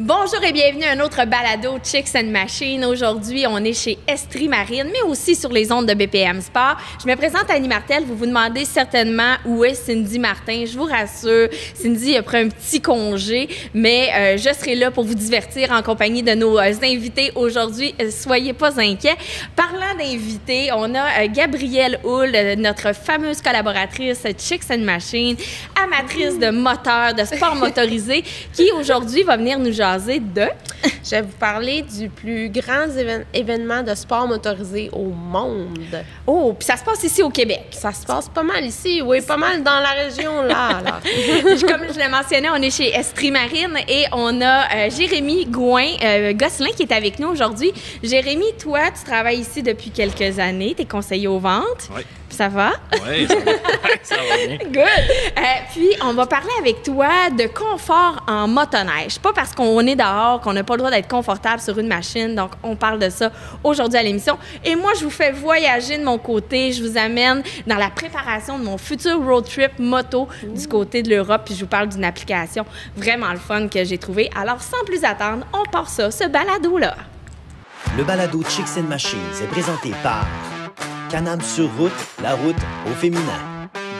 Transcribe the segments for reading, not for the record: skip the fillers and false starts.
Bonjour et bienvenue à un autre balado Chicks and Machines. Aujourd'hui, on est chez Estrie Marine, mais aussi sur les ondes de BPM Sport. Je me présente Annie Martel. Vous vous demandez certainement où est Cindy Martin. Je vous rassure, Cindy a pris un petit congé, mais je serai là pour vous divertir en compagnie de nos invités aujourd'hui. Soyez pas inquiets. Parlant d'invités, on a Gabrielle Houle, notre fameuse collaboratrice Chicks and Machines, amatrice de moteurs, de sport motorisé, qui aujourd'hui va venir nous jaser de... Je vais vous parler du plus grand événement de sport motorisé au monde. Oh, puis ça se passe ici au Québec. Ça se passe pas mal ici, oui, pas mal dans la région, là. Comme je l'ai mentionné, on est chez Estrie Marine et on a Jérémy Gosselin qui est avec nous aujourd'hui. Jérémy, toi, tu travailles ici depuis quelques années. Tu es conseiller aux ventes. Oui. Ça va? Oui, ça va bien. Good. Puis, on va parler avec toi de confort en motoneige. Pas parce qu'on est dehors qu'on n'a pas le droit d'être confortable sur une machine. Donc, on parle de ça aujourd'hui à l'émission. Et moi, je vous fais voyager de mon côté. Je vous amène dans la préparation de mon futur road trip moto du côté de l'Europe. Puis, je vous parle d'une application vraiment le fun que j'ai trouvée. Alors, sans plus attendre, on part ça, ce balado-là. Le balado Chicks and Machines est présenté par Can-Am sur route, la route au féminin.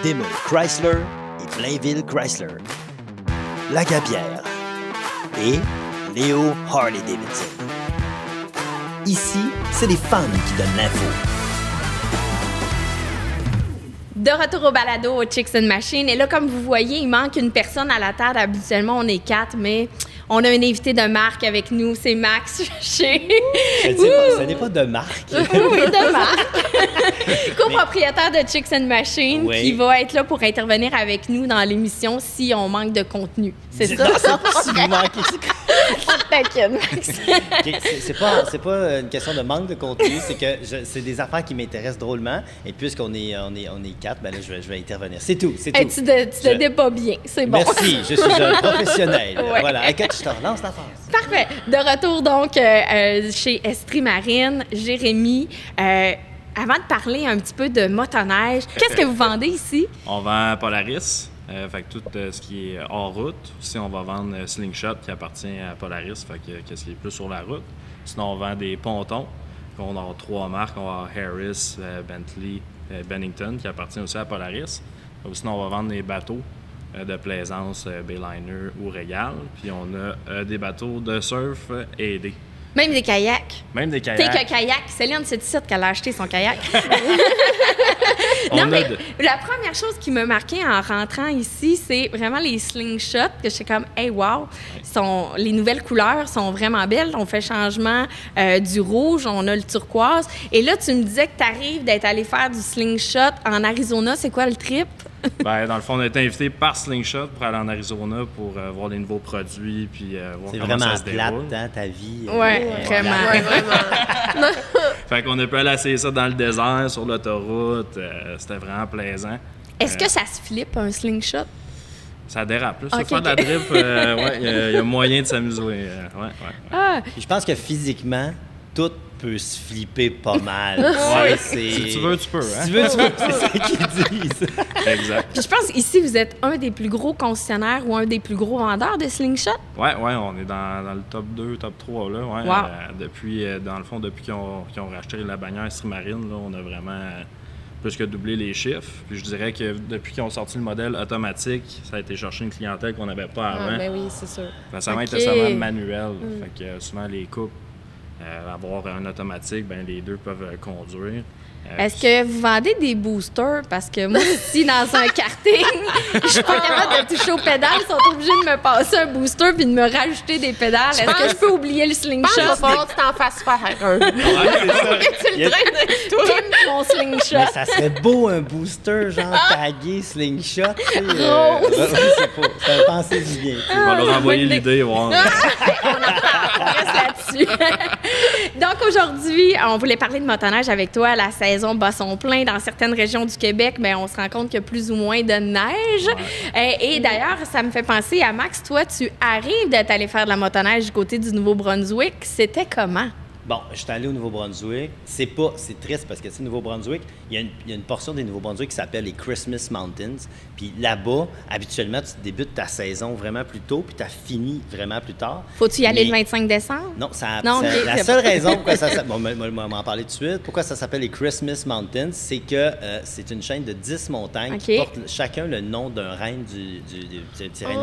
Daimler Chrysler et Blainville Chrysler. La Gabière et Léo Harley-Davidson. Ici, c'est les femmes qui donnent l'info. De retour au balado au Chicks and Machines. Et là, comme vous voyez, il manque une personne à la table. Habituellement, on est 4, mais on a un invité de marque avec nous. C'est Max chez... Ce n'est pas de marque. Oui, de marque. Copropriétaire de Chicks and Machines, oui, qui va être là pour intervenir avec nous dans l'émission si on manque de contenu. C'est ça? Si vous manquez... T'inquiète, Max. Okay, c'est pas une question de manque de contenu, c'est que c'est des affaires qui m'intéressent drôlement. Et puisqu'on est 4, ben là, je vais intervenir. C'est tout, c'est tout. Hey, tu te débats bien, c'est bon. Merci, je suis un professionnel. Ouais. Voilà, écoute, je te relance la phase. Parfait. De retour donc chez Estrie Marine, Jérémy. Avant de parler un petit peu de motoneige, qu'est-ce que vous vendez ici? On vend Polaris, fait que tout ce qui est hors route. Aussi, on va vendre Slingshot qui appartient à Polaris, fait que qu'est-ce qui est plus sur la route. Sinon, on vend des pontons. On a 3 marques. On a Harris, Bentley, Bennington qui appartient aussi à Polaris. Sinon, on va vendre des bateaux de plaisance, Bayliner ou Régal. Puis on a des bateaux de surf aidés. Même des kayaks. Même des kayak. T'es que kayak. Céline, c'est ici qu'elle a acheté son kayak. Non, mais la première chose qui m'a marqué en rentrant ici, c'est vraiment les slingshots, que j'étais comme, hey, wow! Les nouvelles couleurs sont vraiment belles. On fait changement du rouge, on a le turquoise. Et là, tu me disais que tu arrives d'être allé faire du slingshot en Arizona. C'est quoi le trip? Ben, dans le fond, on a été invité par Slingshot pour aller en Arizona pour voir les nouveaux produits puis voir comment ça se déroule. C'est vraiment plate, hein, ta vie. Oui, vraiment. Ouais, vraiment. Fait qu'on a pu aller essayer ça dans le désert, sur l'autoroute. C'était vraiment plaisant. Est-ce que ça se flippe, un slingshot? Ça dérape. Là. Okay, faire de la drip, il y a moyen de s'amuser. Je pense que physiquement, tout peut se flipper pas mal. Ouais, si tu veux, tu peux. Hein? Si tu veux, tu peux. C'est ça qu'ils disent. Exact. Puis je pense ici, vous êtes un des plus gros concessionnaires ou un des plus gros vendeurs de slingshot. Oui, on est dans le top 2, top 3. Là, ouais. Wow. Depuis, dans le fond, depuis qu'ils ont racheté la bannière Estrie Marine, là, on a vraiment plus que doublé les chiffres. Puis je dirais que depuis qu'ils ont sorti le modèle automatique, ça a été chercher une clientèle qu'on n'avait pas avant. Ah, ben oui, c'est sûr. Ça va être seulement manuel. Fait que souvent, les couples, avoir un automatique, ben les deux peuvent conduire. Est-ce que vous vendez des boosters? Parce que moi, si dans un karting, je suis pas capable de toucher aux pédales, ils sont obligés de me passer un booster puis de me rajouter des pédales. Est-ce que je peux oublier le slingshot? Je pense qu'il va falloir que tu t'en fasses faire un. Ouais, tu le traînes avec toi. Mon slingshot. Mais ça serait beau un booster, genre tagué slingshot. Ça va penser du bien. On va leur envoyer l'idée. On reste là-dessus. Donc aujourd'hui, on voulait parler de motoneige avec toi. La saison bat son plein dans certaines régions du Québec, mais on se rend compte qu'il y a plus ou moins de neige. Ouais. Et d'ailleurs, ça me fait penser à Max. Toi, tu arrives d'être allé faire de la motoneige du côté du Nouveau-Brunswick. C'était comment? Bon, je suis allé au Nouveau-Brunswick. C'est triste parce que, tu sais, Nouveau-Brunswick, il y a une portion des Nouveau-Brunswick qui s'appelle les Christmas Mountains. Puis là-bas, habituellement, tu débutes ta saison vraiment plus tôt, puis tu as fini vraiment plus tard. Faut-tu y aller le 25 décembre? Non, Non, c'est ok. la seule raison pourquoi ça s'appelle... Bon, on va en parler tout de suite. Pourquoi ça s'appelle les Christmas Mountains, c'est que c'est une chaîne de 10 montagnes qui portent chacun le nom d'un reine du petit reine.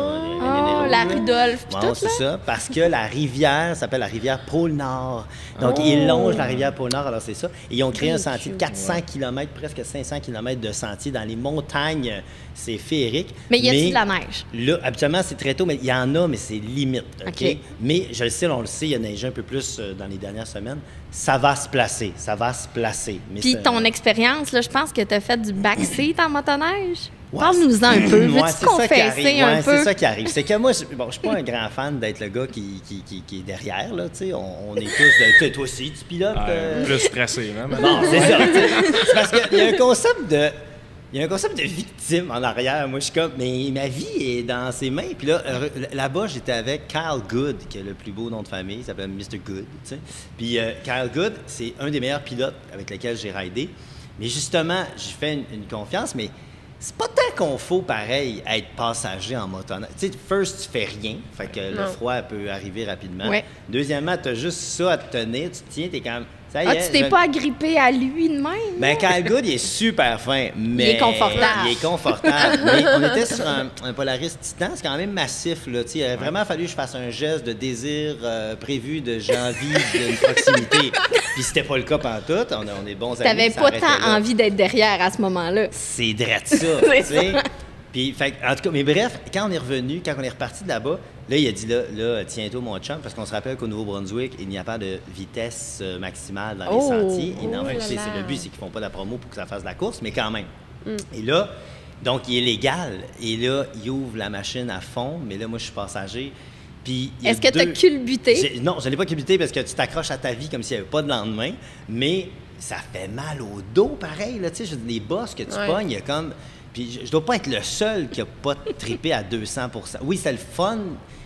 La Rudolph, puis Bon, tout, c'est là. ça, parce que la rivière s'appelle la rivière Pôle-Nord. Donc, ils longent la rivière Pôle-Nord, alors c'est ça. Et ils ont créé un sentier de 400 km, presque 500 km de sentier dans les montagnes. C'est féerique. Mais y a-t-il de la neige? Là, habituellement, c'est très tôt, mais il y en a, mais c'est limite. OK? Mais je le sais, on le sait, il y a neigé un peu plus dans les dernières semaines. Ça va se placer. Mais Puis ton expérience, là, je pense que tu as fait du backseat en motoneige. Parle-nous-en un peu. Ouais, Veux-tu confesser un peu? C'est ça qui arrive. C'est que moi, je suis pas un grand fan d'être le gars qui est derrière, là, tu sais. On est tous... Toi aussi, tu pilotes. Plus stressé, là. Non, c'est ça. C'est parce qu'il y a un concept de... Il y a un concept de victime en arrière. Moi, je suis comme, mais ma vie est dans ses mains. Puis là-bas, j'étais avec Kyle Good, qui est le plus beau nom de famille. Il s'appelle Mr. Good, tu sais. Puis Kyle Good, c'est un des meilleurs pilotes avec lesquels j'ai ridé. Mais justement, j'ai fait une confiance, mais c'est pas tant qu'on faut, pareil, être passager en motoneige. Tu sais, first, tu fais rien. Fait que le froid peut arriver rapidement. Ouais. Deuxièmement, t'as juste ça à te tenir. Tu te tiens, t'es quand même... Ça y est, Tu t'es pas agrippé à lui de même? Ben, Kyle Good, il est super fin, mais... Il est confortable. Il est confortable. Mais on était sur un Polaris Titan, c'est quand même massif, là. Tu sais, il aurait vraiment fallu que je fasse un geste de désir prévu, de j'ai envie d'une proximité. Puis c'était pas le cas pantoute. On est bons amis. T'avais ça pas arrêtait tant là. envie d'être derrière à ce moment-là. C'est drôle ça, tu sais. Puis, en tout cas, mais bref, quand on est revenu, quand on est reparti de là-bas, là, il a dit, là, tiens-toi, mon chum, parce qu'on se rappelle qu'au Nouveau-Brunswick, il n'y a pas de vitesse maximale dans les sentiers. Et non, tu sais, c'est le but, c'est qu'ils font pas de la promo pour que ça fasse de la course, mais quand même. Et là, donc, il est légal. Et là, il ouvre la machine à fond, mais là, moi, je suis passager. Puis, est-ce que tu as culbuté? Non, je n'ai pas culbuté parce que tu t'accroches à ta vie comme s'il n'y avait pas de lendemain, mais ça fait mal au dos, pareil, là, tu sais, les bosses que tu pognes, il y a comme... Puis je dois pas être le seul qui a pas trippé à 200 %. Oui, c'est le fun.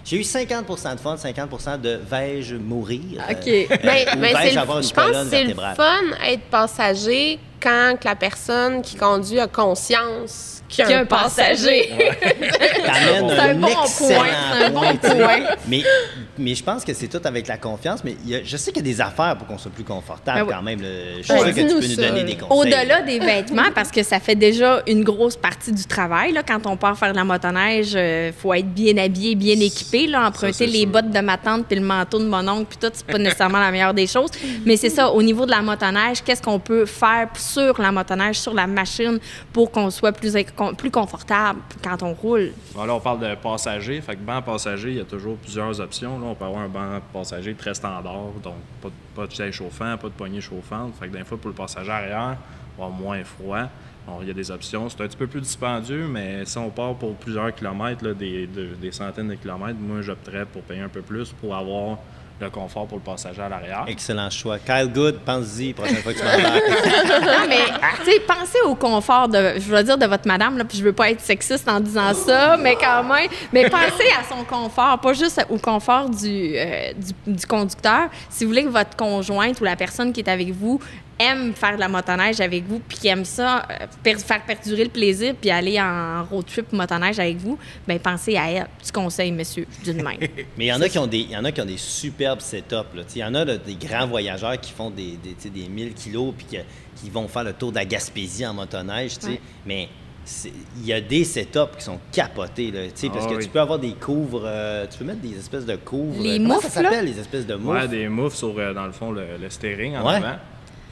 J'ai eu 50 % de fun, 50 % de vais-je mourir. OK. Mais vais-je avoir une je pense que colonne c'est le vertébrale. fun être passager quand que la personne qui conduit a conscience qu'il y a un passager. T'amènes C'est un bon excellent point, c'est un bon tu sais. point. Mais je pense que c'est tout avec la confiance. Mais je sais qu'il y a des affaires pour qu'on soit plus confortable Ben oui. quand même. Je suis sûr que tu dis-nous peux nous ça. donner des conseils. Au-delà des vêtements, parce que ça fait déjà une grosse partie du travail. Là, quand on part faire de la motoneige, il faut être bien habillé, bien équipé. Là, emprunter c'est les sûr. bottes de ma tante puis le manteau de mon oncle, puis tout, c'est pas nécessairement la meilleure des choses. Mais c'est ça, au niveau de la motoneige, qu'est-ce qu'on peut faire sur la motoneige, sur la machine, pour qu'on soit plus confortable quand on roule? Bon, là, on parle de passager. Fait que banc passager, il y a toujours plusieurs options. Là, on peut avoir un banc passager très standard, donc pas de siège chauffant, pas de poignée chauffante. Fait que des fois, pour le passager arrière, on va avoir moins froid. Bon, il y a des options. C'est un petit peu plus dispendieux, mais si on part pour plusieurs kilomètres, là, des centaines de kilomètres, moi, j'opterais pour payer un peu plus pour avoir le confort pour le passager à l'arrière. Excellent choix. Kyle Good, pense-y, prochaine fois que tu m'en parles. Non, mais, tu sais, pensez au confort de, je veux dire, de votre madame, là, puis je veux pas être sexiste en disant ça, mais quand même, mais pensez à son confort, pas juste au confort du conducteur. Si vous voulez que votre conjointe ou la personne qui est avec vous aime faire de la motoneige avec vous, puis qui aime ça, faire perdurer le plaisir, puis aller en road trip motoneige avec vous, bien, pensez à elle. Petit conseil, monsieur, d'une main. Mais il y en a qui ont des superbes setups. Il y en a là, des grands voyageurs qui font des 1000 kilos puis qui vont faire le tour de la Gaspésie en motoneige. Ouais. Mais il y a des setups qui sont capotés. Là, parce que oui. tu peux avoir des couvres... tu peux mettre des espèces de couvres... Les comment moufles, ça s'appelle, là? les espèces de moufles? Ouais, des moufles sur, dans le fond, le steering en Ouais. avant.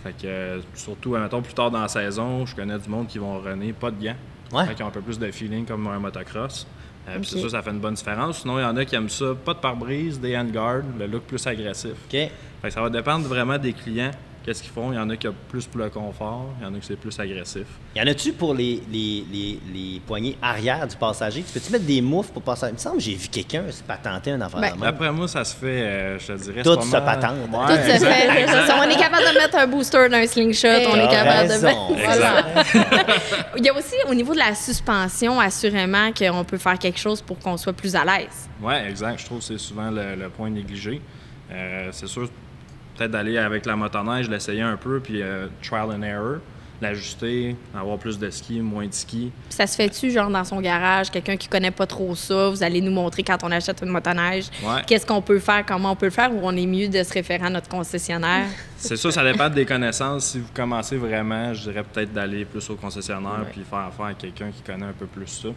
Fait que, surtout, mettons, plus tard dans la saison, je connais du monde qui vont runner pas de gants. Ouais. Fait qu'ils ont un peu plus de feeling comme un motocross. Puis Ok. c'est sûr, ça fait une bonne différence. Sinon, il y en a qui aiment ça, pas de pare-brise, des handguards, le look plus agressif. OK. Fait que ça va dépendre vraiment des clients, qu'est-ce qu'ils font. Il y en a qui ont plus pour le confort, il y en a qui c'est plus agressif. Y en a-tu pour les poignées arrière du passager? Tu peux-tu mettre des moufles pour passer? Il me semble que j'ai vu quelqu'un se patenter un affaire Ben, de même. D'après moi, ça se fait, je te dirais, Tout c'est se pas mal- patente. Ouais, Tout se exact. fait. On est capable de mettre un booster dans un slingshot. On est T'as capable de raison. mettre... Voilà. Il y a aussi, au niveau de la suspension, assurément qu'on peut faire quelque chose pour qu'on soit plus à l'aise. Oui, exact. Je trouve que c'est souvent le point négligé. C'est sûr, peut-être d'aller avec la motoneige, l'essayer un peu, puis trial and error, l'ajuster, avoir plus de ski, moins de ski. Puis ça se fait-tu, genre, dans son garage, quelqu'un qui connaît pas trop ça, vous allez nous montrer quand on achète une motoneige, qu'est-ce qu'on peut faire, comment on peut le faire, ou on est mieux de se référer à notre concessionnaire? C'est ça, ça dépend des connaissances. Si vous commencez vraiment, je dirais peut-être d'aller plus au concessionnaire puis faire affaire à quelqu'un qui connaît un peu plus ça.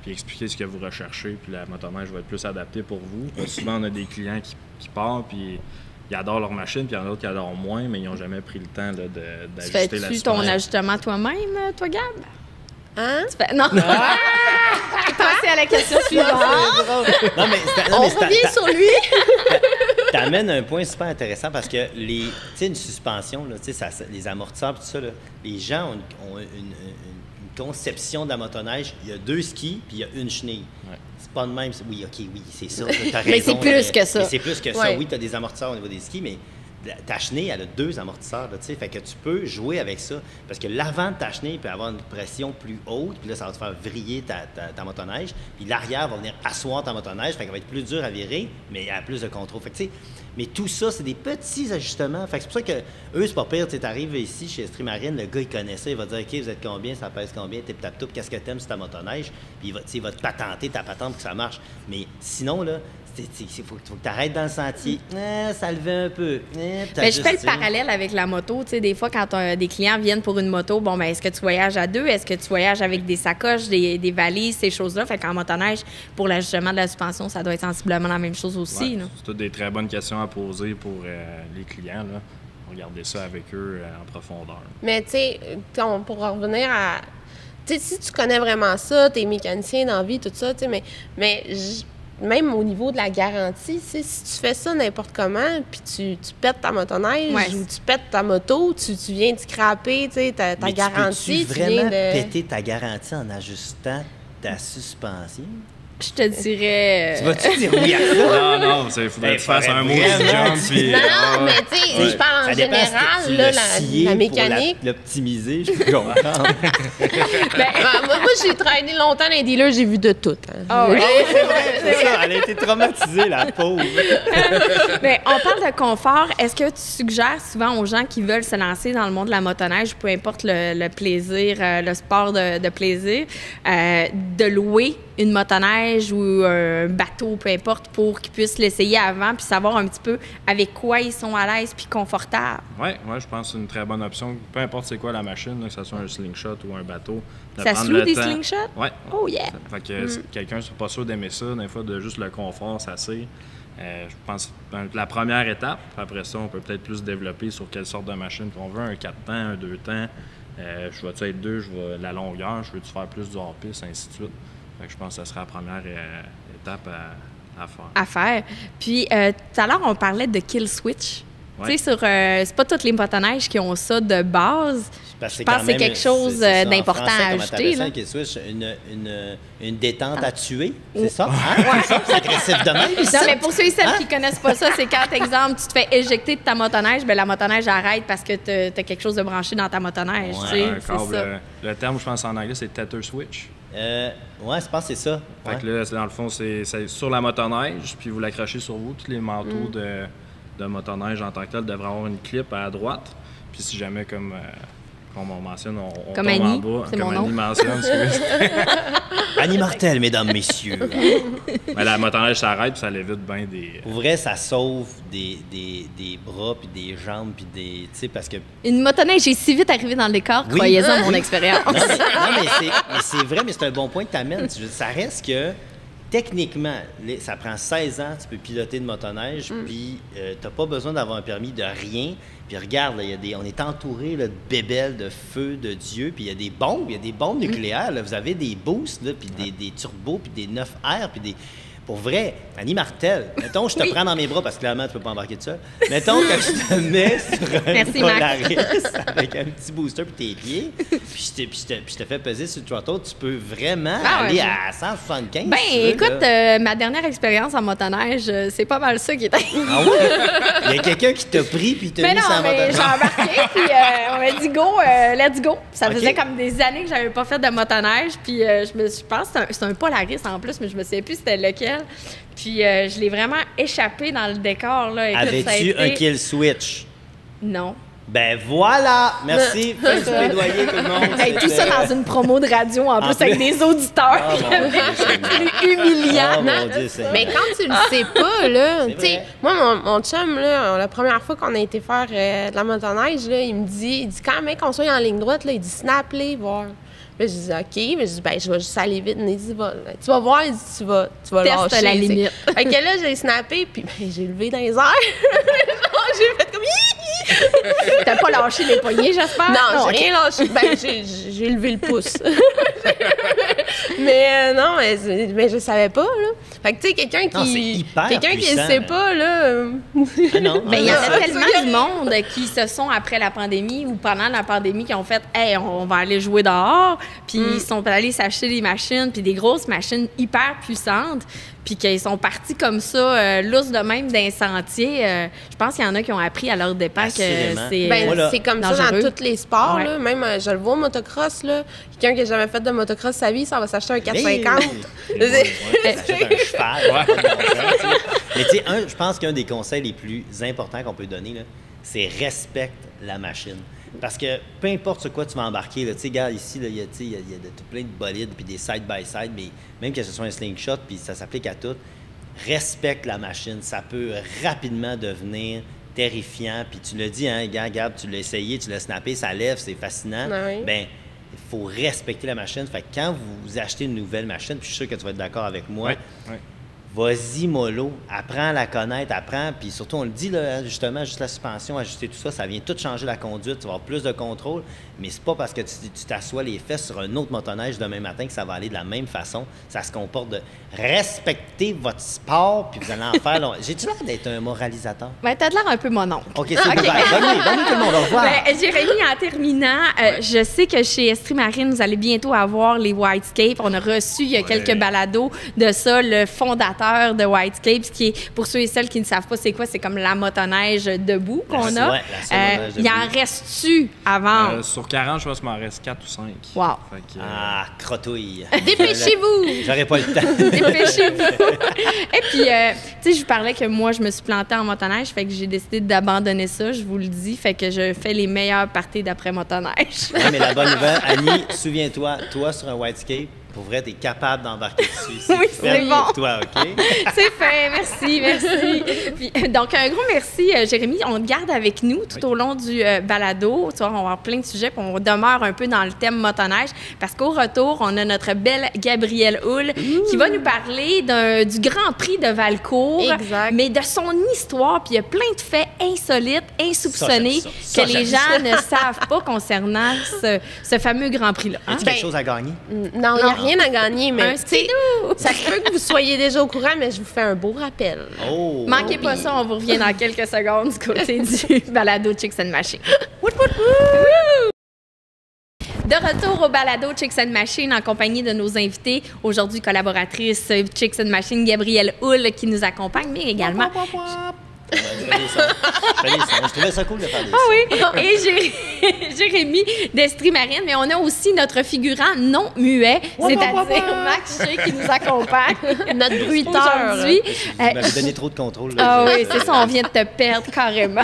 Puis expliquer ce que vous recherchez, puis la motoneige va être plus adaptée pour vous. Souvent, on a des clients qui partent, puis ils adorent leur machine, puis il y en a d'autres qui adorent moins, mais ils n'ont jamais pris le temps là, d'ajuster la suspension. Fais-tu ton ajustement toi-même, toi, Gab? Hein? Non! Passez à la question suivante. On revient sur lui. Tu amènes un point super intéressant parce que une suspension, là, les amortisseurs et tout ça, là, les gens ont une conception de la motoneige. Il y a 2 skis puis il y a une chenille. Ouais. C'est pas de même. Oui, c'est ça. T'as raison. Mais c'est plus que ça. Mais c'est plus que ça. Oui, tu as des amortisseurs au niveau des skis, mais ta chenille, elle a 2 amortisseurs, là, fait que tu peux jouer avec ça. Parce que l'avant de ta chenille peut avoir une pression plus haute, puis là, ça va te faire vriller ta motoneige. Puis l'arrière va venir asseoir ta motoneige, fait qu'elle va être plus dure à virer, mais il y a plus de contrôle. Fait que, mais tout ça, c'est des petits ajustements. Fait que c'est pour ça que eux, c'est pas pire. Tu arrives ici chez Estrie Marine, le gars, il connaît ça, il va dire, OK, vous êtes combien, ça pèse combien, tip-tap-tout, qu'est-ce que t'aimes sur ta motoneige, puis il va te patenter ta patente pour que ça marche. Mais sinon, là, il faut que tu arrêtes dans le sentier. Ça levait un peu. Mais je fais le parallèle avec la moto. Tu sais, des fois, quand des clients viennent pour une moto, bon, ben, est-ce que tu voyages à 2? Est-ce que tu voyages avec des sacoches, des valises, ces choses-là? Fait qu'en motoneige, pour l'ajustement de la suspension, ça doit être sensiblement la même chose aussi. C'est toutes des très bonnes questions à poser pour les clients. Là. Regardez ça avec eux en profondeur. Mais tu sais, pour revenir à... Tu sais, si tu connais vraiment ça, t'es mécanicien dans la vie, tout ça, tu sais, mais même au niveau de la garantie, si tu fais ça n'importe comment, puis tu pètes ta motoneige ou tu pètes ta moto, tu viens de scraper ta garantie. Tu vraiment péter ta garantie en ajustant ta suspension? Je te dirais... Tu vas-tu dire oui à ça? Non, il faudrait que tu fasses un mot de jump. Non, mais tu sais, je parle en général, là, la mécanique. Pour l'optimiser, je peux comprendre. Moi, j'ai travaillé longtemps dans les dealers, j'ai vu de tout. Ah oui, c'est vrai, c'est ça. Elle a été traumatisée, la pauvre. Mais on parle de confort. Est-ce que tu suggères souvent aux gens qui veulent se lancer dans le monde de la motoneige, peu importe le plaisir, le sport de plaisir, de louer une motoneige ou un bateau, peu importe, pour qu'ils puissent l'essayer avant puis savoir un petit peu avec quoi ils sont à l'aise puis confortables? Oui, je pense que c'est une très bonne option. Peu importe c'est quoi la machine, là, que ce soit un slingshot ou un bateau. Ça se loue des slingshots? Oui. Oh yeah! Fait que si quelqu'un n'est pas sûr d'aimer ça, des fois, de juste le confort, ça c'est. Je pense que la première étape, après ça, on peut peut-être plus développer sur quelle sorte de machine qu'on veut, un 4 temps, un 2 temps. Je vais-tu être 2, je vais la longueur, je veux-tu faire plus du hors-piste, ainsi de suite. Fait que je pense que ça sera la première étape à faire. Puis, tout à l'heure, on parlait de kill switch. Ouais. Tu sais, c'est pas toutes les motoneiges qui ont ça de base. Je pense que c'est quelque chose d'important à ajouter. Ça, kill switch, une détente à tuer, c'est ça? Hein? C'est agressif de même. Non, mais pour ceux et celles qui connaissent pas ça, c'est quand, exemple, tu te fais éjecter de ta motoneige, bien, la motoneige arrête parce que tu as quelque chose de branché dans ta motoneige. Un câble, le terme, je pense, en anglais, c'est tether switch. Ouais, je pense que c'est ça. Fait que là, dans le fond, c'est sur la motoneige, puis vous l'accrochez sur vous. Tous les manteaux de motoneige en tant que tel devraient avoir une clip à droite. Puis si jamais, comme on mentionne, on comme tombe Annie, en bas. C'est comme mon Annie nom. mentionne, Annie Martel, mesdames, messieurs. Mais la motoneige s'arrête, puis ça l'évite bien des... Pour vrai, ça sauve des bras, puis des jambes, puis des... Tu sais, parce que... Une motoneige est si vite arrivée dans le décor, croyez-en à mon expérience. Non, mais c'est vrai, mais c'est un bon point que tu amènes. Ça reste que... Techniquement, ça prend 16 ans, tu peux piloter une motoneige, puis tu n'as pas besoin d'avoir un permis de rien. Puis regarde, là, on est entouré là, de bébelles, de feu, de Dieu, puis il y a des bombes nucléaires. Là. Vous avez des boosts, là, puis des turbos, puis des 9R, puis des... Pour vrai, Annie Martel, mettons, je te prends dans mes bras, parce que clairement, tu peux pas embarquer de ça. Mettons que je te mets sur un Polaris avec un petit booster pour tes pieds, puis je te fais peser sur le throttle, tu peux vraiment aller à 175. Ben, écoute, ma dernière expérience en motoneige, c'est pas mal ça qui était. Ah oui? Il y a quelqu'un qui t'a pris, puis t'a mis sur la motoneige. J'ai embarqué, puis on m'a dit go, let's go. Ça faisait comme des années que j'avais pas fait de motoneige, puis je pense que c'est un Polaris en plus, mais je me souviens plus c'était lequel. Puis je l'ai vraiment échappé dans le décor. Là. Écoute, ça a Avais-tu été- un kill switch? Non. Ben voilà! Merci! Fais du plaidoyer, tout le monde! Hey, tout ça dans une promo de radio, en plus, avec plus. des auditeurs. Ah, mon Dieu, C'est plus humiliant. Oh mon Dieu, Seigneur. Mais quand tu le sais pas, là, C'est tu sais, vrai. moi, mon chum, là, la première fois qu'on a été faire de la motoneige, là, il dit, quand mec, on soit en ligne droite, là, il dit, snap-les, voir. Là, je dis, OK, mais je dis, ben, je vais juste aller vite. Il dit, tu vas voir, il dit, tu vas Teste lâcher. la tu sais. limite. Fait que là, j'ai snappé, puis ben, j'ai levé dans les airs. Genre, j'ai fait comme, T'as pas lâché les poignets, j'espère? non, ok. j'ai rien lâché. Ben, j'ai levé le pouce. Mais non, mais je savais pas, là. Fait que, tu sais, quelqu'un Non, c'est qui hyper ne puissant, sait pas, là... Ah non, Ben, il y en ah, a tellement de monde qui se sont, après la pandémie ou pendant la pandémie, qui ont fait « Hey, on va aller jouer dehors », puis ils sont allés s'acheter des machines, puis des grosses machines hyper puissantes, puis qu'ils sont partis comme ça, lousses de même d'un sentier. Je pense qu'il y en a qui ont appris à leur dépens que Assurément. c'est... Ben, Voilà. c'est comme ça dangereux. dans tous les sports, Ouais. là. Même, je le vois au motocross, là. Quelqu'un qui n'a jamais fait de motocross sa vie, ça va s'acheter un 450. T'achètes un cheval. pas de bon sens, tu sais. Mais tu sais, je pense qu'un des conseils les plus importants qu'on peut donner, là, c'est respecte la machine. Parce que peu importe sur quoi tu vas embarquer, là, tu sais, regarde ici, là, il y a plein de bolides puis des side-by-side, mais même que ce soit un slingshot, puis ça s'applique à tout, respecte la machine. Ça peut rapidement devenir terrifiant. Puis tu l'as dit, hein, regarde, tu l'as essayé, tu l'as snappé, ça lève, c'est fascinant. Oui. Ben, il faut respecter la machine. Fait que quand vous achetez une nouvelle machine, puis je suis sûr que tu vas être d'accord avec moi, Ouais. vas-y mollo, apprends à la connaître, apprends, puis surtout on le dit là, justement, juste la suspension, ajuster tout ça, ça vient tout changer la conduite, tu vas avoir plus de contrôle, mais c'est pas parce que tu t'assois les fesses sur un autre motoneige demain matin que ça va aller de la même façon. Ça se comporte de respecter votre sport, puis vous allez en faire. J'ai-tu l'air d'être un moralisateur? Ben, t'as de l'air un peu mon oncle. OK, c'est bon, donne-nous tout le monde, au revoir. Ben, Jérémy, en terminant, je sais que chez Estrie Marine, vous allez bientôt avoir les Whitescape. On a reçu il y a quelques balados de ça, le fondateur de Whitescape, ce qui est, pour ceux et celles qui ne savent pas c'est quoi, c'est comme la motoneige debout qu'on a. Ouais, la seule motoneige Il en debout. reste-tu à vendre? Sur 40, je pense qu'il m'en reste 4 ou 5. Wow. Fait que, Ah, crotouille. Dépêchez-vous! J'aurais pas le temps. Dépêchez-vous! Et puis, tu sais, je vous parlais que moi, je me suis plantée en motoneige, fait que j'ai décidé d'abandonner ça, je vous le dis, fait que je fais les meilleures parties d'après motoneige. Ouais, mais la bonne nouvelle, Annie, souviens-toi, toi sur un Whitescape, pour vrai, t'es capable d'embarquer dessus. Oui, fait c'est pour bon. toi, OK? C'est fait, merci. Puis, donc, un gros merci, Jérémy. On te garde avec nous tout au long du balado. Tu vois, on va avoir plein de sujets, puis on demeure un peu dans le thème motoneige, parce qu'au retour, on a notre belle Gabrielle Hull qui va nous parler du Grand Prix de Valcourt, Exact. mais de son histoire. Puis il y a plein de faits insolites, insoupçonnés, Ça, j'aime ça. que les gens ne savent pas concernant ce fameux Grand Prix-là. Hein? As-tu quelque chose à gagner? Non, il n'y a rien à gagner, mais Un tu sais, skidoo! ça se peut que vous soyez déjà au courant, mais je vous fais un beau rappel. Oh! Manquez pas ça, on vous revient dans quelques secondes du côté du balado Chicks and Machine. De retour au balado Chicks and Machine en compagnie de nos invités, aujourd'hui collaboratrice Chicks and Machine, Gabrielle Hull qui nous accompagne, mais également... Je fais des sons. Je trouvais ça cool de faire des sons. Ah oui, et Jérémy d'Estrie Marine, mais on a aussi notre figurant non muet, c'est-à-dire Max Shea qui nous accompagne Notre bruiteur. aujourd'hui. Tu m'avais donné trop de contrôle. là. Ah oui, c'est ça, on vient de te perdre carrément.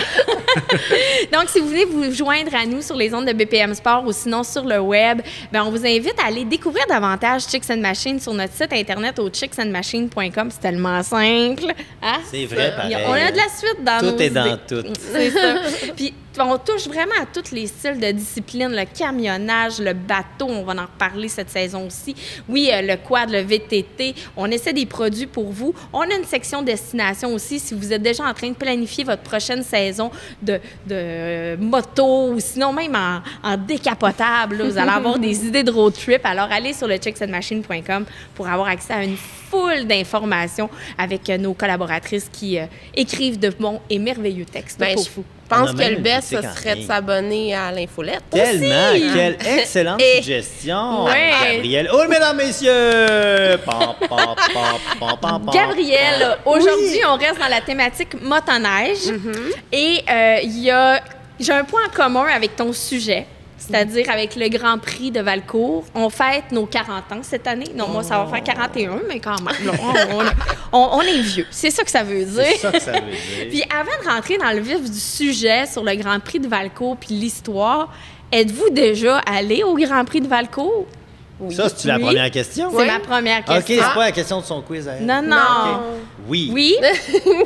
Donc, si vous voulez vous joindre à nous sur les ondes de BPM Sport ou sinon sur le web, ben on vous invite à aller découvrir davantage Chicks and Machine sur notre site internet au chicksandmachine.com. C'est tellement simple. Hein? C'est vrai, pareil. On a de la suite dans nos Tout est dans idées. tout. C'est ça. Puis, on touche vraiment à tous les styles de discipline, le camionnage, le bateau, on va en reparler cette saison aussi. Oui, le quad, le VTT, on essaie des produits pour vous. On a une section destination aussi, si vous êtes déjà en train de planifier votre prochaine saison de moto ou sinon même en décapotable, là, vous allez avoir des idées de road trip. Alors, allez sur le chicksandmachine.com pour avoir accès à une foule d'informations avec nos collaboratrices qui écrivent de bons et merveilleux textes Ben, pour je vous. pense On a que même le une best, ce boutique en serait de ligne. s'abonner à l'infolette. Tellement! Aussi. Quelle excellente Et- suggestion! Ouais. Gabrielle. Oh, mesdames, messieurs! Pam, pam, pam, pam, pam, pam. Gabrielle, aujourd'hui, on reste dans la thématique motoneige. Et j'ai un point en commun avec ton sujet. c'est-à-dire avec le Grand Prix de Valcourt. On fête nos 40 ans cette année. Non, moi, ça va faire 41, mais quand même, là, on est vieux. C'est ça que ça veut dire. C'est ça que ça veut dire. Puis avant de rentrer dans le vif du sujet sur le Grand Prix de Valcourt puis l'histoire, êtes-vous déjà allé au Grand Prix de Valcourt? Oui. Ça, c'est la Oui. première question? C'est ma première OK, question. c'est pas la question de son quiz à elle. Non, non. Non. Oui. Oui?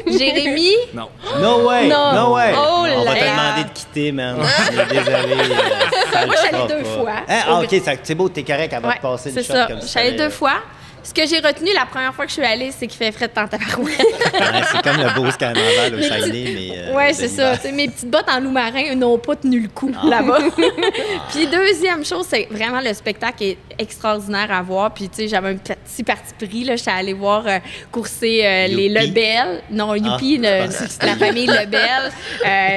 Jérémy? Non. No way! Non. No way! Oh On va là te là. demander de quitter, man. Désolé. Ça le Moi, j'allais fera deux pas. fois. Hein? Ah, OK, c'est beau, t'es correct, elle va Ouais, te passer le c'est shot ça. comme ça. Je suis allée 2 fois. Ce que j'ai retenu la première fois que je suis allée, c'est qu'il fait frais dans ta tabarouette. Ouais, c'est comme le beau carnaval au Saguenay, mais. Ouais, de c'est l'hiver. ça. Tu sais, mes petites bottes en loup marin n'ont pas tenu le coup là-bas. Puis deuxième chose, c'est vraiment le spectacle est extraordinaire à voir. Puis tu sais, j'avais un petit parti pris là. J'étais allée voir courser les Youpi. Lebel. Non, Youpi, je pensais que c'était la famille Lebel.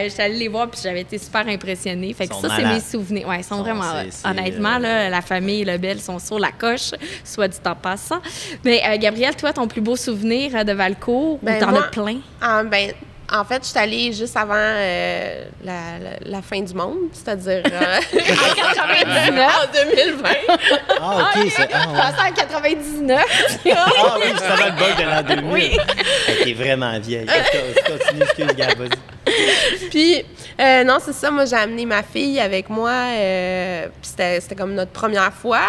J'étais allée les voir puis j'avais été super impressionnée. Fait que Ils ça, sont c'est malades. mes souvenirs. Ouais, ils sont vraiment c'est- honnêtement là, la famille Lebel sont sur la coche, soit dit en passant. Mais Gabrielle, toi, ton plus beau souvenir de Valcourt, Ben, ou t'en moi, as plein? En fait, je suis allée juste avant la fin du monde, c'est-à-dire En 99. en 2020. Ah, OK, c'est. Ah, Je ouais. pensais en 99. Ah oui, je savais le bug de l'an 2000. Oui. Elle était vraiment vieille. Continue, excuse, gars, vas-y. Puis, non, c'est ça. Moi, j'ai amené ma fille avec moi. Puis c'était comme notre première fois.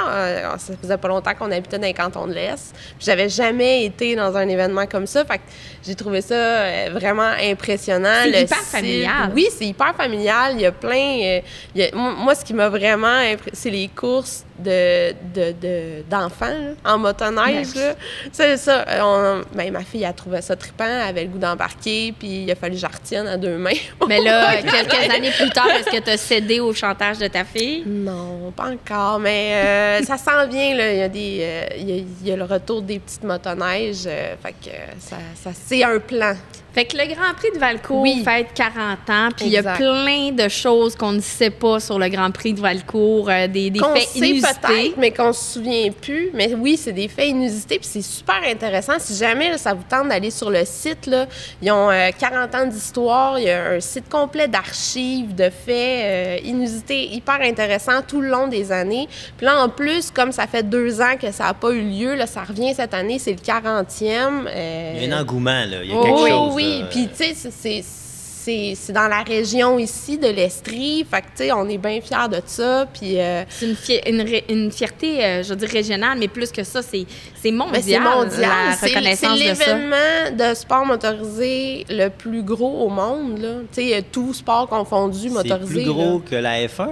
Ça faisait pas longtemps qu'on habitait dans les cantons de l'Est. Puis j'avais jamais été dans un événement comme ça. Fait que j'ai trouvé ça vraiment impressionnant. C'est Le hyper style- familial. Oui, c'est hyper familial. Il y a plein... moi, ce qui m'a vraiment c'est les courses d'enfants là, en motoneige. Là. C'est ça. Ma fille, elle trouvait ça trippant. Elle avait le goût d'embarquer. Puis il a fallu que je la retienne à 2 mains. Mais là, quelques années plus tard, est-ce que tu as cédé au chantage de ta fille? Non, pas encore, mais ça s'en vient, là. Il y a le retour des petites motoneiges, fait que ça c'est un plan. Fait que le Grand Prix de Valcourt Oui. fête 40 ans, puis il y a Exact. plein de choses qu'on ne sait pas sur le Grand Prix de Valcourt, des Qu'on faits sait inusités. peut-être, mais qu'on se souvient plus. Mais oui, c'est des faits inusités, puis c'est super intéressant. Si jamais là, ça vous tente d'aller sur le site, là, ils ont 40 ans d'histoire, il y a un site complet d'archives, de faits inusités, hyper intéressant tout le long des années. Puis là, en plus, comme ça fait 2 ans que ça n'a pas eu lieu, là, ça revient cette année, c'est le 40e. Il y a un engouement, là. Il y a Oh, quelque oui, chose. oui. là. Puis, tu sais, c'est dans la région ici de l'Estrie. Fait que, tu sais, on est bien fiers de ça. Puis, C'est une fierté, je veux dire, régionale, mais plus que ça, c'est mondial, ben, c'est mondial. la C'est reconnaissance de ça. l'événement de sport motorisé le plus gros au monde, là. Tu sais, tout sport confondu, C'est motorisé. plus gros là. que la F1?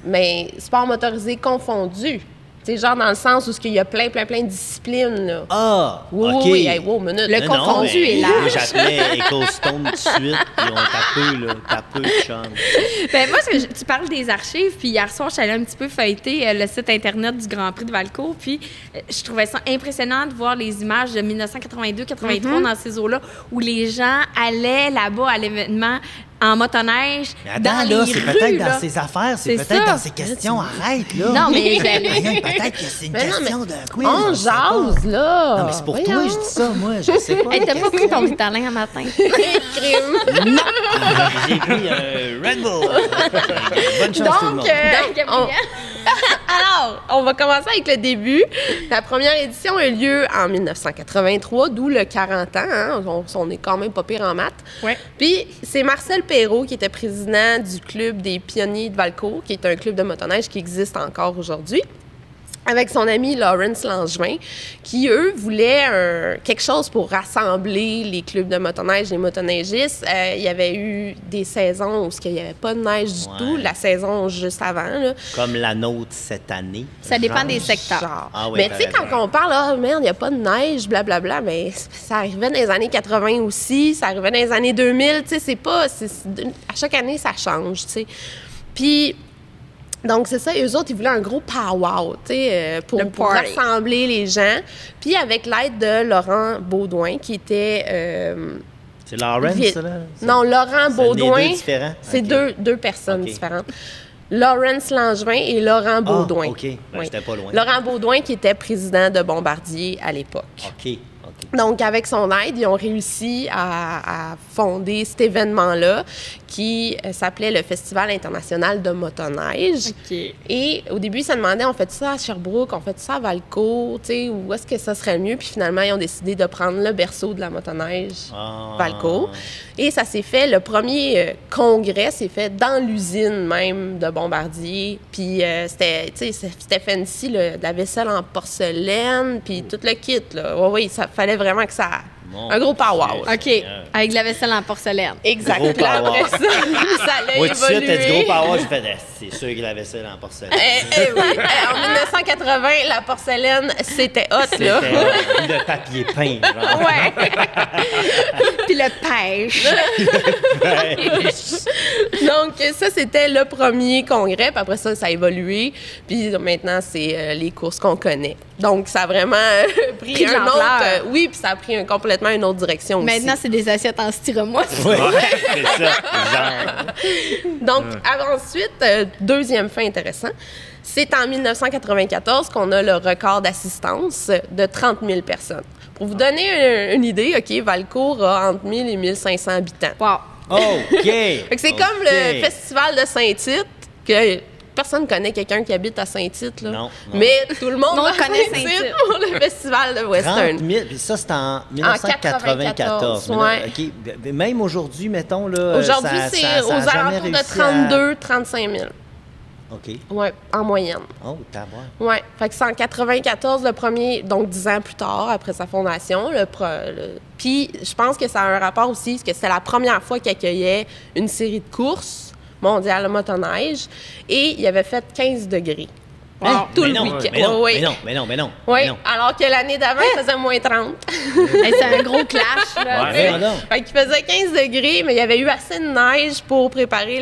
Mais sport motorisé confondu. Tu sais, genre dans le sens où il y a plein de disciplines, là. Ah! Oui, OK. oui, hey, wow, minute. Le Non, confondu mais- est là. Moi, j'appelais Ecclestone tout de suite, puis on tapeux, chum. Ben, moi, tu parles des archives, puis hier soir, je suis allée un petit peu feuilleter le site Internet du Grand Prix de Valcourt, puis je trouvais ça impressionnant de voir les images de 1982-83 dans ces eaux-là, où les gens allaient là-bas à l'événement en motoneige, Mais attends, dans là, les c'est rues, peut-être là. dans ses affaires, c'est C'est peut-être ça. dans ses questions. Arrête, là. Non, mais Aïe, peut-être que c'est une Mais non, question mais de quiz. on sait pas. jase, là. Non, mais c'est pour Voyons. toi, je dis ça, moi. Je sais pas. Hey, t'as les pas pris questions. ton Ritalin un matin? Crime. J'ai pris Red Bull. Bonne chance, tout le monde. Donc, Gabrielle. Alors, on va commencer avec le début. La première édition a eu lieu en 1983, d'où le 40 ans. Hein? On est quand même pas pire en maths. Ouais. Puis, c'est Marcel Perrault qui était président du Club des Pionniers de Valcourt, qui est un club de motoneige qui existe encore aujourd'hui, avec son ami Lawrence Langevin, qui, eux, voulaient quelque chose pour rassembler les clubs de motoneige, les motoneigistes. Il y avait eu des saisons où il n'y avait pas de neige du Ouais. tout, la saison juste avant, là. Comme la nôtre cette année. Ça dépend Genre. des secteurs. Genre. Ah oui, Mais t'as tu sais, raison. quand on parle, ah merde, il n'y a pas de neige, blablabla, mais ça arrivait dans les années 80 aussi, ça arrivait dans les années 2000, tu sais, c'est pas... à chaque année, ça change, tu sais. Puis... Donc, c'est ça. Et eux autres, ils voulaient un gros pow-wow, tu sais, pour party. rassembler les gens. Puis, avec l'aide de Laurent Baudouin, qui était... C'est Lawrence, vi- ça, là? non, Laurent C'est Baudouin... les deux différents? C'est Ok. deux personnes Ok. différentes. Lawrence Langevin et Laurent Baudouin. Ah, OK. Ben, Oui. j'étais pas loin. Laurent Baudouin, qui était président de Bombardier à l'époque. OK. Donc, avec son aide, ils ont réussi à fonder cet événement-là qui s'appelait le Festival international de motoneige. OK. Et au début, ils se demandaient, on fait ça à Sherbrooke, on fait ça à Valcourt, tu sais, où est-ce que ça serait mieux? Puis finalement, ils ont décidé de prendre le berceau de la motoneige, Valcourt. Et ça s'est fait, le premier congrès s'est fait dans l'usine même de Bombardier. Puis c'était fancy, de la vaisselle en porcelaine, puis tout le kit, là. Oui, ça fallait vraiment que ça... Un gros power. OK. Avec de la vaisselle en porcelaine. Exact. Gros Puis là, power. après ça allait Moi, tout de suite, t'as dit évoluer. gros power, j'ai fait, c'est sûr que la vaisselle en porcelaine. Oui. En 1980, la porcelaine, c'était hot, C'était là. le papier peint, genre. Ouais. Puis le pêche. Donc, ça, c'était le premier congrès. Puis après ça, ça a évolué. Puis maintenant, c'est les courses qu'on connaît. Donc, ça a vraiment pris Pris de un l'ampleur. autre... oui, puis ça a pris complètement une autre direction Maintenant, aussi. c'est des assiettes en styromousse. Ouais, c'est ça, genre. Donc, ensuite, deuxième fait intéressant, c'est en 1994 qu'on a le record d'assistance de 30 000 personnes. Pour vous donner une idée, OK, Valcourt a entre 1000 et 1500 habitants. Wow. OK! Fait que c'est comme le festival de Saint-Tite, que personne connaît quelqu'un qui habite à Saint-Tite, là. Non. Mais tout le monde On va connaît à Saint-Tite. pour le festival de 30 Western. 000, puis ça, c'était en 1994. ouais. OK. Même aujourd'hui, mettons, là. Aujourd'hui, ça c'est a aux jamais alentours de réussi à- 32 35 000. OK. Ouais, en moyenne. Oh, tabac. Oui, fait que c'est en 94 le premier, donc 10 ans plus tard, après sa fondation. Puis je pense que ça a un rapport aussi, parce que c'était la première fois qu'il accueillait une série de courses mondiales de motoneige, et il avait fait 15 degrés. Hein? Tout Mais le non, week-end. mais non, Oui, mais non, mais non, mais non. oui. mais non. Alors que l'année d'avant, il faisait moins 30. Hey, c'est un gros clash, là. Ouais. tu sais. Mais non. Fait qu'il faisait 15 degrés, mais il y avait eu assez de neige pour préparer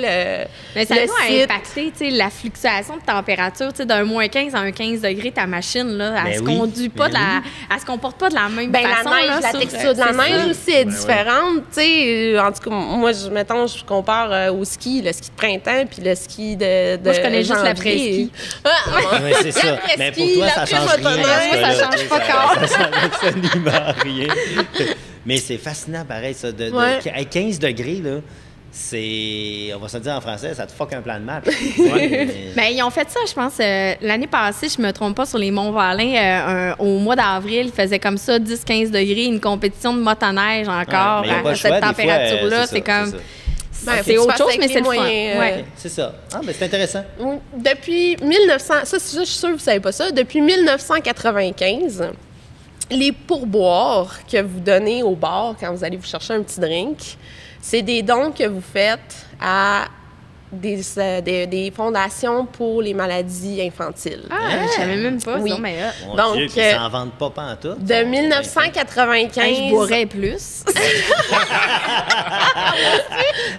Mais ça le doit site. impacter, tu sais, la fluctuation de température, tu sais, d'un moins 15 à un 15 degrés, ta machine, là, elle Ben se oui, conduit pas ben de la... Elle se comporte pas de la même Ben, façon, la neige, là, la sur- texture de la c'est neige ça. aussi est différente. Tu sais, en tout cas, moi, mettons, je compare au ski, le ski de printemps puis le ski de Moi, je connais juste janvier. l'après-ski. Oui, c'est ça. Mais pour toi, ça change rien. Moi, ça change pas encore. Ça change absolument rien. Mais c'est fascinant, pareil, ça. Ouais. À 15 degrés, là, c'est... On va se le dire en français, ça te fuck un plan de match. Ben, ils ont fait ça, je pense, l'année passée, je me trompe pas, sur les Monts-Valin, au mois d'avril, il faisait comme ça 10-15 degrés, une compétition de motoneige encore mais y a pas à le cette choix, des fois, température-là. ça, C'est comme... ça. Ben, faut c'est que tu autre fasses chose, avec mais les c'est le fun. moyens, Ouais. C'est ça. Ah, mais c'est intéressant. Oui. Depuis 1900, ça, je suis sûre que vous ne savez pas ça, depuis 1995, les pourboires que vous donnez au bar quand vous allez vous chercher un petit drink, c'est des dons que vous faites à des fondations pour les maladies infantiles. Ah, je savais même pas. Oui. Non, mais Mon Donc, Dieu, puis ils s'en vendent pas pantoute. de 1995... je boirais plus.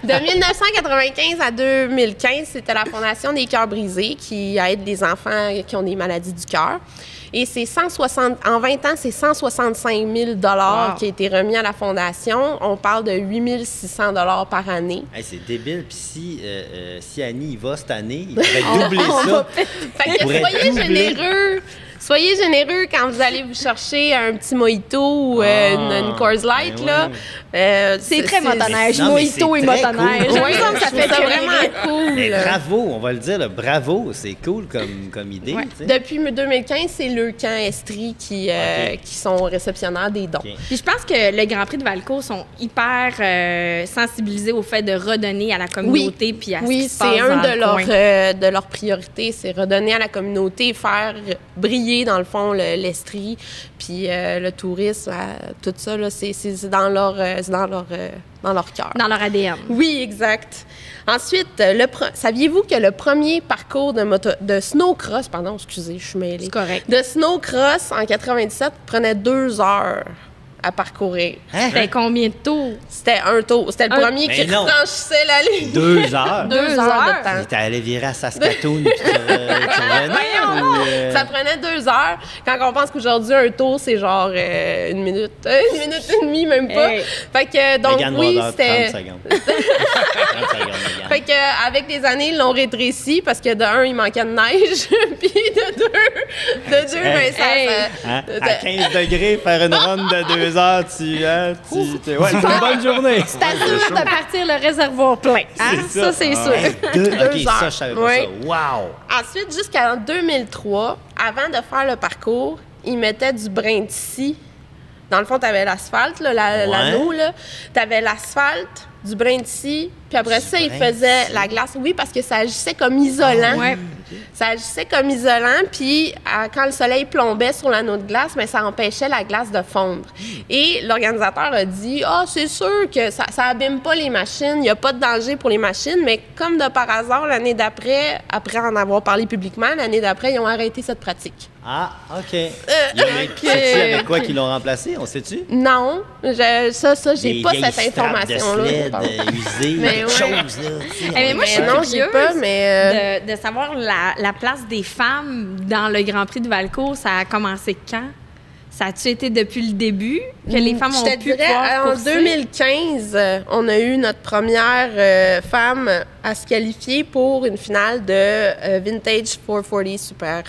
De 1995 à 2015, c'était la Fondation des cœurs brisés qui aide les enfants qui ont des maladies du cœur. Et c'est 160, en 20 ans, c'est 165 000 Wow. qui a été remis à la Fondation. On parle de 8 600 par année. Hey, c'est débile. Puis si Annie y va cette année, il pourrait doubler ça. Fait que pourrait soyez doubler. généreux. Soyez généreux quand vous allez vous chercher un petit mojito ou une Coors Light. ben Là. C'est très motoneige. non, mais Mojito c'est et très motoneige. cool. Il me semble que ça je trouve fait ça très vraiment cool. Mais bravo, on va le dire, là, bravo, c'est cool comme idée. Ouais. tu sais. Depuis 2015, c'est le camp Estrie qui sont réceptionnaires des dons. Ok. Puis je pense que le Grand Prix de Valcourt sont hyper sensibilisés au fait de redonner à la communauté puis à ce Oui, qui se passe c'est un dans le coin. de leurs priorités, c'est redonner à la communauté, faire briller, dans le fond, l'Estrie, puis le tourisme, tout ça, là, c'est dans leur cœur. Dans leur ADN. Oui, exact. Ensuite, saviez-vous que le premier parcours de snowcross, pardon, excusez, je suis mêlée. C'est correct. De snowcross en 97 prenait 2 heures à parcourir. Hein? C'était combien de tours? C'était un tour. C'était le premier Mais qui non. franchissait la ligne. 2 heures. 2 heures de temps. T'es allé virer à Saskatoon puis tu revenais, ou, Ça prenait 2 heures. Quand on pense qu'aujourd'hui, un tour, c'est genre 1 minute, 1 minute et demie, même pas. Hey. Fait que, donc, Mégane oui, Brodeur, c'était... 30 secondes. 30 secondes, Mégane. Fait que, avec les années, ils l'ont rétréci parce que de un, il manquait de neige, puis de deux, ben, ça... Hey. Hein? À 15 degrés, faire une run de 2 heures, ouais, c'est une bonne journée. C'est sûr de partir le réservoir plein. Hein? C'est Ça, c'est sûr. Hey, OK, 2 ça, heures. je savais pas Oui. ça. Wow! Ensuite, jusqu'en 2003, avant de faire le parcours, ils mettaient du brin de scie. Dans le fond, tu avais l'asphalte, là, l'anneau, là. Tu avais l'asphalte, du brin de scie, puis après ça, ils brin de faisaient scie. la glace. Oui, parce que ça agissait comme isolant. Ouais. Ça agissait comme isolant, puis quand le soleil plombait sur l'anneau de glace, mais ça empêchait la glace de fondre. Et l'organisateur a dit « Ah, c'est sûr que ça abîme pas les machines, il n'y a pas de danger pour les machines. » Mais comme de par hasard, l'année d'après, après en avoir parlé publiquement, l'année d'après, ils ont arrêté cette pratique. Ah, OK. Sais-tu avec quoi qu'ils l'ont remplacé? On sait-tu? Non, j'ai Des pas vieilles cette straps information-là. de sled usées, Mais quelque ouais. chose, là. tu sais, Mais moi, je suis non, j'ai curieuse pas, mais de savoir la place des femmes dans le Grand Prix de Valcourt. Ça a commencé quand? Ça a-tu été depuis le début que les femmes je ont te pu dirais, pouvoir en courser? 2015, on a eu notre première femme à se qualifier pour une finale de Vintage 440 Super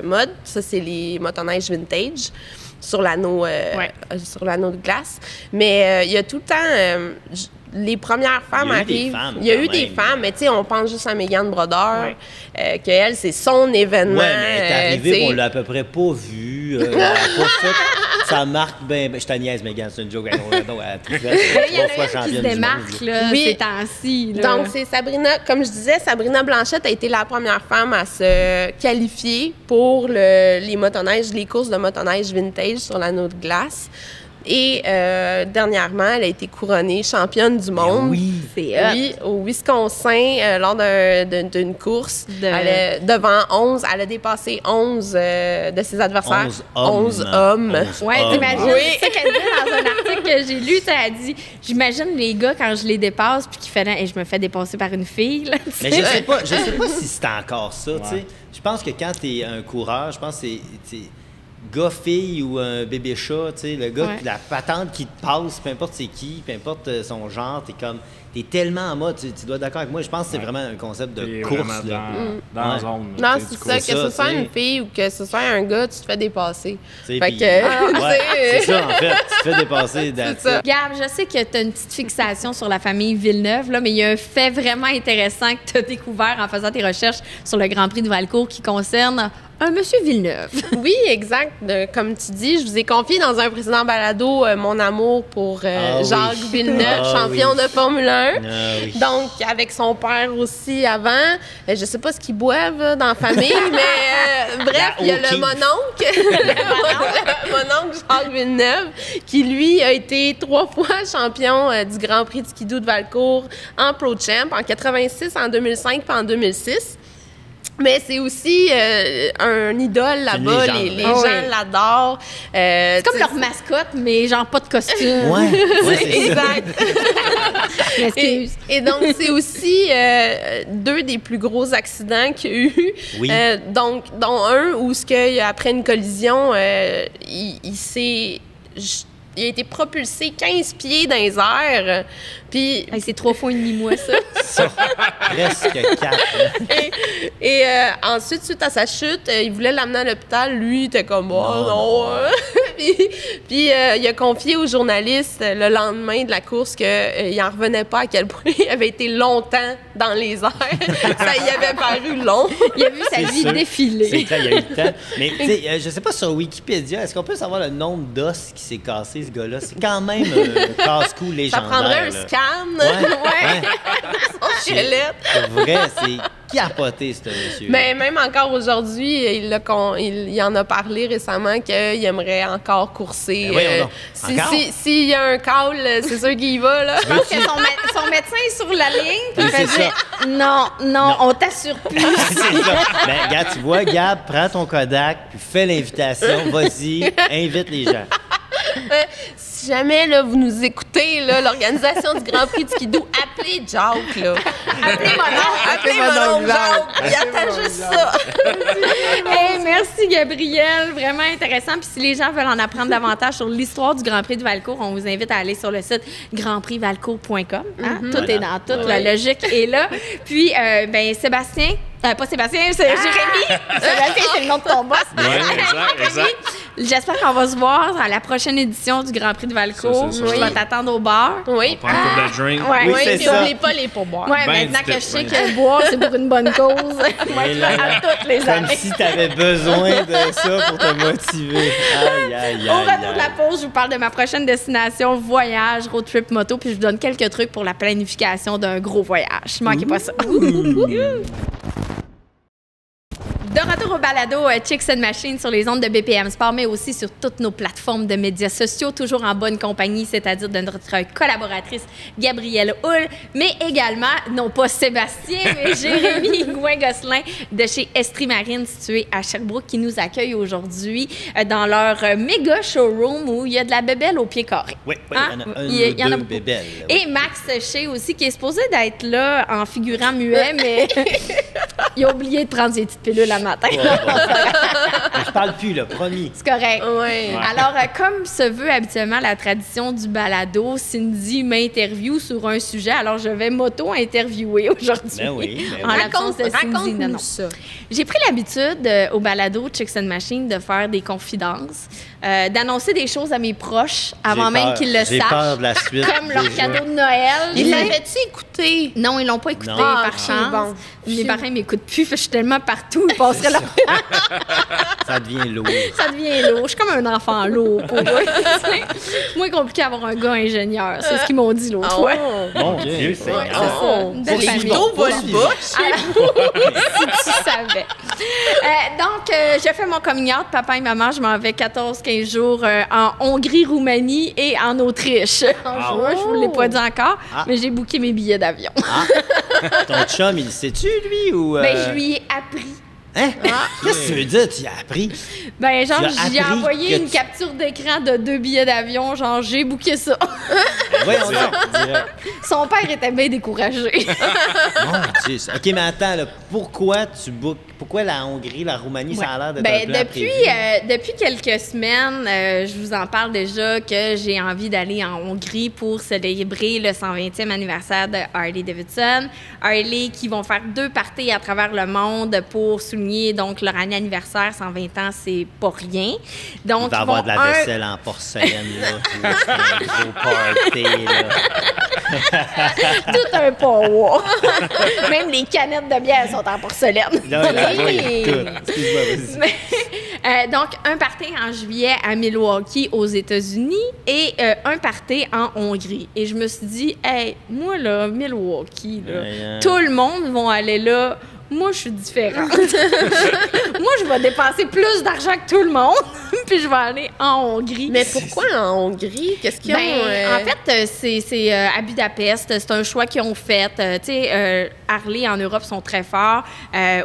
Mode. Ça, c'est les motoneiges vintage sur l'anneau sur l'anneau de glace. Mais il y a tout le temps... les premières femmes Il y a eu des arrivent. femmes, Il y a eu quand des même. femme, mais tu sais, on pense juste à Mégane Brodeur, qu'elle, c'est son événement. Ouais, mais elle est arrivée, tu sais. on l'a à peu près pas vue. Elle a pas fait sa marque, je te niaise, Mégane, c'est une joke. Elle Il y en trois a fois une qui se championne du démarque monde. là, Oui. ces temps-ci. là. Donc, c'est Sabrina, comme je disais, Sabrina Blanchette a été la première femme à se qualifier pour les motoneiges, les courses de motoneige vintage sur l'anneau de glace. Et dernièrement, elle a été couronnée championne du monde. oui. C'est hot. Oui, au Wisconsin, lors d'une course, devant 11, elle a dépassé 11 de ses adversaires. 11 hommes. Ouais, t'imagines? C'est ça qu'elle dit dans un article que j'ai lu. Elle a dit j'imagine les gars quand je les dépasse puis qu'ils font et je me fais dépasser par une fille. Là, Mais je sais pas si c'est encore ça, tu sais. Je pense que quand t'es un coureur, je pense que c'est gars-fille ou un bébé chat, tu sais, le gars, la patente qui te passe, peu importe c'est qui, peu importe son genre, t'es tellement en mode, tu dois être d'accord avec moi, je pense que c'est vraiment un concept de T'es course, vraiment là. dans la zone. Non, tu sais, c'est tu ça, cours. que ce soit tu sais. une fille ou que ce soit un gars, tu te fais dépasser. Tu sais, Fait puis- que, ouais, c'est- c'est ça, en fait, tu te fais dépasser dans ça. Gab, je sais que tu as une petite fixation sur la famille Villeneuve, là, mais il y a un fait vraiment intéressant que tu as découvert en faisant tes recherches sur le Grand Prix de Valcourt qui concerne un monsieur Villeneuve. Oui, exact. Comme tu dis, je vous ai confié dans un précédent balado mon amour pour Ah oui. Jacques Villeneuve, Ah champion oui. de Formule 1. Ah oui. Donc, avec son père aussi avant. Je sais pas ce qu'ils boivent dans la famille, mais bref, il y a le O'Keeffe. mononcle, le mononcle Jacques Villeneuve, qui lui a été 3 fois champion du Grand Prix de skidoo de Valcourt en Pro Champ, en 86, en 2005 puis en 2006. Mais c'est aussi un idole là-bas. légende. Les Ah gens oui. l'adorent. C'est comme leur mascotte, mais genre pas de costume. Ouais, ouais, c'est ça. Exact. Excuse. Et donc, c'est aussi 2 des plus gros accidents qu'il y a eu. Oui. Donc, dont un où, après une collision, il a été propulsé 15 pieds dans les airs. Puis, Hey, c'est 3 fois et demi moi, ça. Ça, presque 4. et ensuite, suite à sa chute, il voulait l'amener à l'hôpital. Lui, il était comme, oh non. Puis il a confié aux journalistes le lendemain de la course qu'il n'en revenait pas à quel point il avait été longtemps dans les airs. Ça y avait paru long. Il a vu sa C'est vie sûr. défiler. C'est clair, il y a eu le temps. Mais tu sais, je sais pas sur Wikipédia, est-ce qu'on peut savoir le nombre d'os qui s'est cassé, ce gars-là? C'est quand même un casse-cou Ça légendaire. prendrait un là. scan. Ouais. Son squelette. Pour vrai, c'est capoté, ce monsieur. Mais même encore aujourd'hui, il en a parlé récemment qu'il aimerait encore courser. Ben voyons donc. Encore? S'il y a un call, c'est sûr qu'il y va. Là. Je pense que son médecin est sur la ligne. Puis Oui, il fait c'est dire, non, on t'assure plus. C'est ça. Ben, regarde, tu vois, Gab, prends ton Kodak, puis fais l'invitation, vas-y, invite les gens. si jamais là, vous nous écoutez, là, l'organisation du Grand Prix du Skidoo, appelez Jacques, là. Appelez mon oncle Jacques. Il attend juste ça. Hey, merci, Gabrielle. Vraiment intéressant. Puis si les gens veulent en apprendre davantage sur l'histoire du Grand Prix de Valcourt, on vous invite à aller sur le site grandprixvalcourt.com. Hein? Tout est dans tout. La logique est là. Puis, Sébastien... pas Sébastien, c'est Jérémy. Sébastien, c'est le nom de ton boss. Oui, exact. J'espère qu'on va se voir à la prochaine édition du Grand Prix de Valcourt. Ça. Je vais t'attendre au bar. Oui. On prend un couple de drink. Ouais. Oui, c'est Puis ça. n'oubliez pas les pourboires. Ouais, Ben maintenant du que je sais dip, que boire, c'est pour une bonne cause. Moi, Et je là, vais à toutes les Comme années. si tu avais besoin de ça pour te motiver. Aïe, aïe, Au aïe, retour de la aïe. pause, je vous parle de ma prochaine destination, voyage, road trip moto, puis je vous donne quelques trucs pour la planification d'un gros voyage. Manquez pas ça. De retour au balado Chicks and Machines sur les ondes de BPM Sport, mais aussi sur toutes nos plateformes de médias sociaux, toujours en bonne compagnie, c'est-à-dire de notre collaboratrice Gabrielle Hull, mais également, non pas Sébastien, mais Jérémy Gouin-Gosselin de chez Estrie Marine, situé à Sherbrooke, qui nous accueille aujourd'hui dans leur méga showroom où il y a de la bébelle au pied carré. Oui, Hein? il y en a beaucoup. bébelles. Et Max Shea aussi, qui est supposé d'être là en figurant muet, mais il a oublié de prendre ses petites pilules à matin. Je parle plus, là, promis. C'est correct. Ouais. Alors, comme se veut habituellement la tradition du balado, Cindy m'interviewe sur un sujet. Alors, je vais m'auto-interviewer aujourd'hui. Ben oui, ben En oui. l'absence de Cindy. Non, non. Raconte-nous ça. J'ai pris l'habitude au balado Chicks and Machine de faire des confidences, d'annoncer des choses à mes proches avant J'ai même peur. qu'ils le J'ai sachent. peur de la suite. Comme leur déjà. cadeau de Noël. Il l'avait-tu écouté? Non, ils l'ont pas écouté Non. par ok, chance. bon. Mes parents m'écoutent plus, je suis tellement partout, ils passeraient leur Ça devient lourd. Ça devient lourd. Je suis comme un enfant lourd pour eux. C'est moins compliqué d'avoir un gars ingénieur. C'est ce qu'ils m'ont dit l'autre fois. Mon Dieu, Seigneur. c'est ça. Une belle Poursuivons. famille. Plutôt vol-bas. Si tu savais. Donc, j'ai fait mon coming out. Papa et maman, je m'en vais 14-15 jours en Hongrie, Roumanie et en Autriche. En juin, je vous l'ai pas dit encore, mais j'ai booké mes billets d'avion. Ton chum, il le sait-tu, lui, ou... Ben, je lui ai appris. Hein? Qu'est-ce que tu veux dire, tu as appris? Ben, genre, Tu as j'ai appris envoyé que une tu- capture d'écran de 2 billets d'avion. Genre, j'ai booké ça. Voyons donc. Son père était bien découragé. Mon Dieu. OK, mais attends, là, pourquoi tu bookes? Pourquoi la Hongrie, la Roumanie, ça a l'air d'être un plan prévu? Depuis quelques semaines, je vous en parle déjà que j'ai envie d'aller en Hongrie pour célébrer le 120e anniversaire de Harley Davidson. Harley qui vont faire 2 parties à travers le monde pour souligner donc leur année anniversaire. 120 ans, c'est pas rien. Donc, Il va y ils avoir vont de la vaisselle en porcelaine, là. C'est un gros party, là. tout un power. Même les canettes de bière sont en porcelaine. Là, là, Oui. il y a tout. Excuse-moi, vas-y. Donc, un party en juillet à Milwaukee, aux États-Unis, et un party en Hongrie. Et je me suis dit, hey, moi, là, Milwaukee, là, tout le monde va aller là. Moi, je suis différente. Moi, je vais dépenser plus d'argent que tout le monde, puis je vais aller en Hongrie. Mais pourquoi en Hongrie? Qu'est-ce qu'ils ont? En fait, c'est à Budapest. C'est un choix qu'ils ont fait. Tu sais, Harley en Europe sont très forts.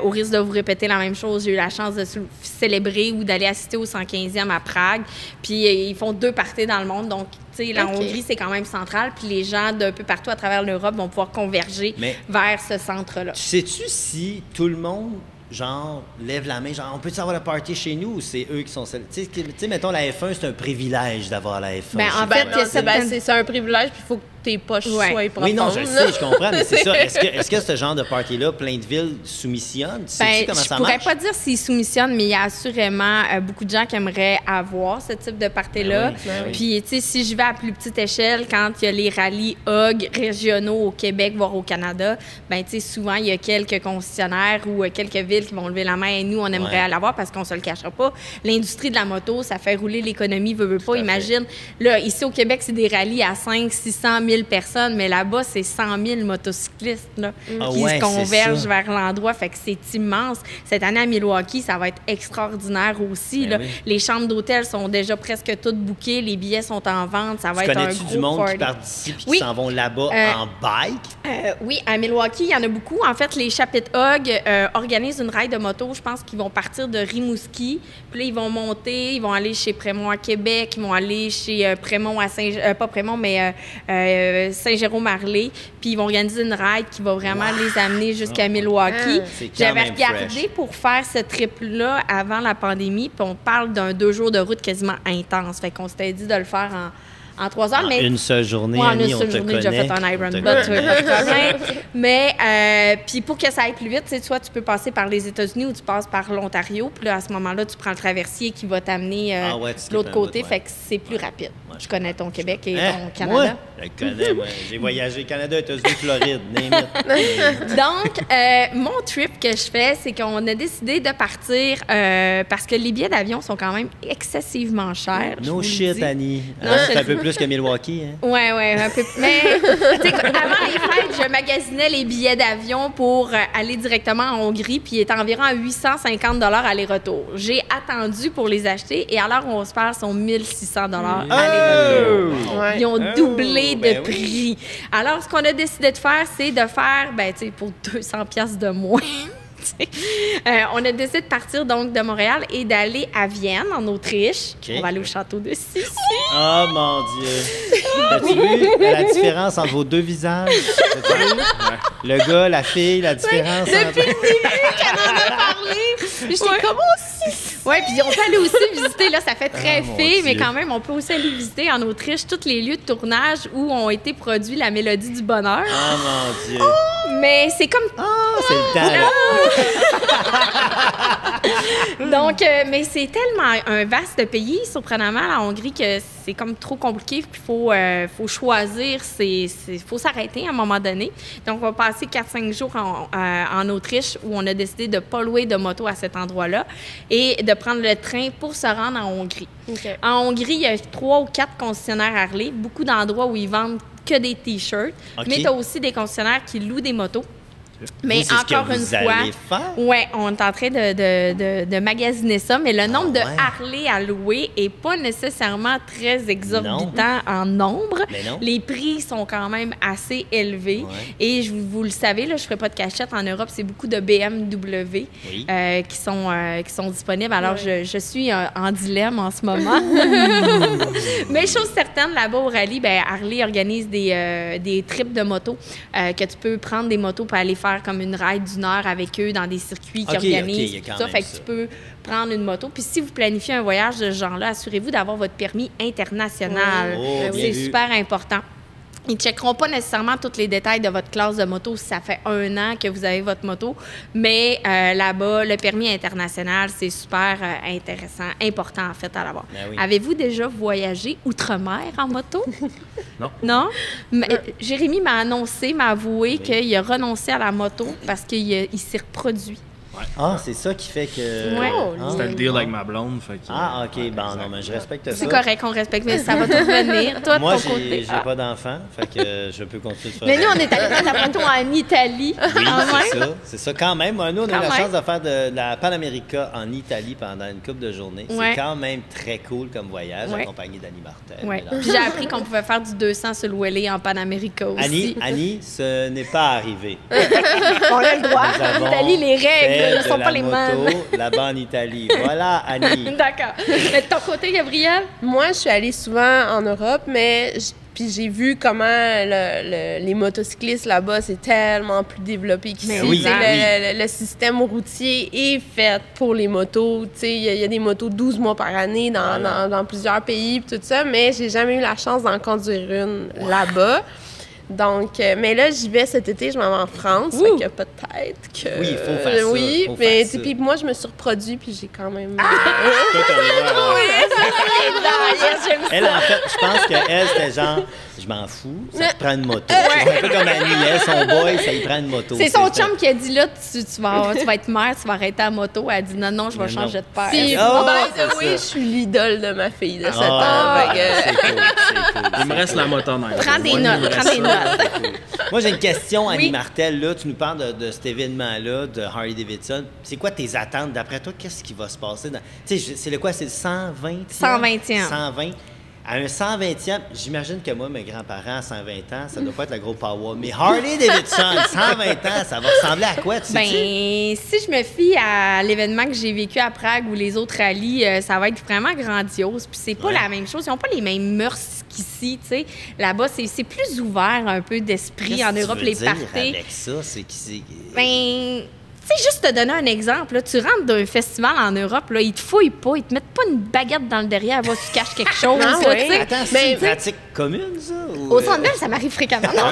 Au risque de vous répéter la même chose, j'ai eu la chance de célébrer ou d'aller assister au 115e à Prague. Puis ils font 2 parties dans le monde. Donc, tu sais, la Hongrie, c'est quand même central. Puis les gens d'un peu partout à travers l'Europe vont pouvoir converger vers ce centre-là. Sais-tu si tout le monde, genre, lève la main, genre, on peut-tu avoir le party chez nous ou c'est eux qui sont... Tu sais, mettons, la F1, c'est un privilège d'avoir la F1. Ben, en chez fait, toi. il y a certaines- c'est un privilège, puis il faut que tes poches soient profondes. Oui, non, je le sais, je comprends, mais c'est ça. Est-ce que ce genre de party-là, plein de villes soumissionnent? Sais-tu comment ça marche? Je pourrais pas dire s'ils soumissionnent, mais il y a assurément beaucoup de gens qui aimeraient avoir ce type de party-là. oui. Puis, tu sais, si je vais à plus petite échelle, quand il y a les rallyes HOG régionaux au Québec, voire au Canada, ben tu sais, souvent, il y a quelques concessionnaires ou quelques villes qui vont lever la main et nous, on aimerait l'avoir parce qu'on se le cachera pas. L'industrie de la moto, ça fait rouler l'économie, veut pas. Imagine, là, ici au Québec, c'est des rallyes à 500 600 000 personnes, mais là-bas, c'est 100 000 motocyclistes là, Ah qui ouais, se convergent c'est ça. vers l'endroit. Fait que c'est immense. Cette année à Milwaukee, ça va être extraordinaire aussi. Ben là. oui. Les chambres d'hôtel sont déjà presque toutes bookées. Les billets sont en vente. Ça va Tu être un connais-tu gros du monde party. qui part d'ici puis Oui. qui s'en vont là-bas en bike? Oui, à Milwaukee, il y en a beaucoup. En fait, les Chapitres Hog organisent une ride de moto. Je pense qu'ils vont partir de Rimouski. Puis là, ils vont monter, ils vont aller chez Prémont à Québec, ils vont aller chez Prémont à pas Prémont, mais Saint-Jérôme-Marley. Puis ils vont organiser une ride qui va vraiment les amener jusqu'à Milwaukee. C'est quand J'avais même regardé fresh. pour faire ce trip-là avant la pandémie. Puis on parle d'un 2 jours de route quasiment intense. Fait qu'on s'était dit de le faire en 3 heures. En mais une seule journée, ouais, en Annie, une on seule te journée, connaît. j'ai déjà fait un On Iron te Butt, connaît. pas de problème. Mais, puis pour que ça aille plus vite, tu sais, soit tu peux passer par les États-Unis ou tu passes par l'Ontario. Puis là, à ce moment-là, tu prends le traversier qui va t'amener Ah ouais, tu de skippes l'autre un côté. bout, ouais. Fait que c'est plus rapide. Ouais, Je connais ton Québec et Hein? ton Moi? Canada. Je le connais, moi. J'ai voyagé Canada, États-Unis, Floride, name it. Donc, mon trip que je fais, c'est qu'on a décidé de partir parce que les billets d'avion sont quand même excessivement chers. je vous No le shit, dis. Annie. Non, Hein, je c'est te un peu dis. plus que Milwaukee, hein? Ouais, un peu. Mais, tu sais, avant les fêtes, je magasinais les billets d'avion pour aller directement en Hongrie, puis il est environ à 850 aller-retour. J'ai attendu pour les acheter, et à l'heure où on se parle, sont 1600 aller-retour. Ouais. Ils ont doublé ben de oui. prix. Alors, ce qu'on a décidé de faire, c'est de faire, ben, tu sais, pour 200 pièces de moins. tu sais. On a décidé de partir donc de Montréal et d'aller à Vienne, en Autriche. OK. On va aller au château de Sissi. Oh mon Dieu! As-tu vu la différence entre vos deux visages? As-tu vu? Le gars, la fille, la différence Depuis entre... le début qu'elle en a parlé. Puis j'étais comme aussi. Oui, puis on peut aller aussi visiter, là, ça fait très mon fille, mais Dieu. quand même, on peut aussi aller visiter en Autriche tous les lieux de tournage où ont été produits la mélodie du bonheur. Oh mon Dieu! Mais c'est comme. Oh, c'est le temps, là. Donc, mais c'est tellement un vaste pays, surprenamment, la Hongrie, que c'est comme trop compliqué. Puis il faut choisir, faut s'arrêter à un moment donné. Donc, on va passer 4-5 jours en Autriche où on a décidé de ne pas louer de moto à cet endroit-là et de prendre le train pour se rendre en Hongrie. OK. En Hongrie, il y a 3 ou 4 concessionnaires Harley, beaucoup d'endroits où ils vendent que des T-shirts, OK. mais tu as aussi des concessionnaires qui louent des motos. Mais Vous, c'est ce que encore vous une fois, allez faire? oui, on est en train de magasiner ça, mais le nombre de ouais. Harley à louer est pas nécessairement très exorbitant en nombre. Mais non. Les prix sont quand même assez élevés. Ouais. Et vous le savez, là, je ne ferai pas de cachette. En Europe, c'est beaucoup de BMW Oui. qui sont disponibles. Alors, Ouais. je suis en dilemme en ce moment. Mais chose certaine, là-bas au rallye, ben, Harley organise des trips de moto que tu peux prendre des motos pour aller faire comme une ride d'une heure avec eux dans des circuits qui OK, il y a organisent. quand tout ça. même Fait que ça. tu peux prendre une moto. Puis si vous planifiez un voyage de ce genre-là, assurez-vous d'avoir votre permis international. Oh, bien C'est vu. super important. Ils ne checkeront pas nécessairement tous les détails de votre classe de moto si ça fait 1 an que vous avez votre moto, mais là-bas, le permis international, c'est super intéressant, important en fait à l'avoir. Ben oui. Avez-vous déjà voyagé outre-mer en moto? Non. Non? Mais, Jérémy m'a avoué qu'il a renoncé à la moto parce qu'il s'est reproduit. Ah, c'est ça qui fait que... Ouais. Ah. C'était le deal avec ma blonde. Fait que, Ah, OK. ouais, Bon, exact. non, mais je respecte ça. C'est correct, on respecte, mais ça va tout revenir. Toi, de Moi, ton côté. j'ai pas d'enfant, fait que je peux continuer de faire Mais ça. nous, on est allé prendre la moto en Italie. Oui, quand c'est même. ça. C'est ça. Quand même, moi, nous, on a eu Quand la même. chance de faire de la Panamérica en Italie pendant une couple de journées. Ouais. C'est quand même très cool comme voyage, Ouais. accompagné d'Annie Martel. Ouais. mesdames. Puis j'ai appris qu'on pouvait faire du 200 sur le Welly en Panamérica aussi. Annie, ce n'est pas arrivé. On a le droit. Nous avons En Italie, les fait règles ne de sont la pas les mêmes. moto là-bas en Italie. Voilà, Annie. D'accord. Mais de ton côté, Gabrielle? Moi, je suis allée souvent en Europe, mais puis j'ai vu comment les motocyclistes là-bas, c'est tellement plus développé qu'ici. Mais oui, Tu sais, oui. le système routier est fait pour les motos. Tu sais, il y a des motos 12 mois par année dans plusieurs pays, puis tout ça, mais j'ai jamais eu la chance d'en conduire une là-bas. Donc, mais là, j'y vais cet été, je m'en vais en France, fait que peut-être que... Oui, il faut faire ça, Oui, faut mais faire tu sais, ça. puis moi, je me suis reproduit, puis j'ai quand même... Toi, t'as le droit. Yes, j'aime ça. Elle, en fait, je pense qu'elle, c'était genre je m'en fous, ça te prend une moto. C'est un peu comme Annie, son boy, ça lui prend une moto. C'est son chum qui a dit là, tu vas être mère, tu vas arrêter la moto. Elle a dit non, je vais changer de père. Puis, Oh, oui, je suis l'idole de ma fille de 7 ans. C'est cool, c'est cool. Il me reste la motoneige. Prends des notes. Moi, j'ai une question, Annie Martel. Là, tu nous parles de cet événement-là, de Harley Davidson. C'est quoi tes attentes? D'après toi, qu'est-ce qui va se passer? Tu sais, c'est le quoi? C'est le 120e? 120e. 120. À un 120e, j'imagine que moi, mes grands-parents à 120 ans, ça doit pas être la grosse power. Mais Harley Davidson, 120 ans, ça va ressembler à quoi, tu sais? Si je me fie à l'événement que j'ai vécu à Prague ou les autres rallyes, ça va être vraiment grandiose. Puis c'est pas la même chose. Ils n'ont pas les mêmes mœurs qu'ici, tu sais. Là-bas, c'est plus ouvert un peu d'esprit. En Europe, les parties. Avec ça, c'est qui Tu sais, juste te donner un exemple, là, tu rentres d'un festival en Europe, là, ils te fouillent pas, ils te mettent pas une baguette dans le derrière, va tu caches quelque chose. Non, là, oui. tu sais. Attends, c'est une pratique commune, ça? Ou... Au Centre Bell, ça m'arrive fréquemment. Non,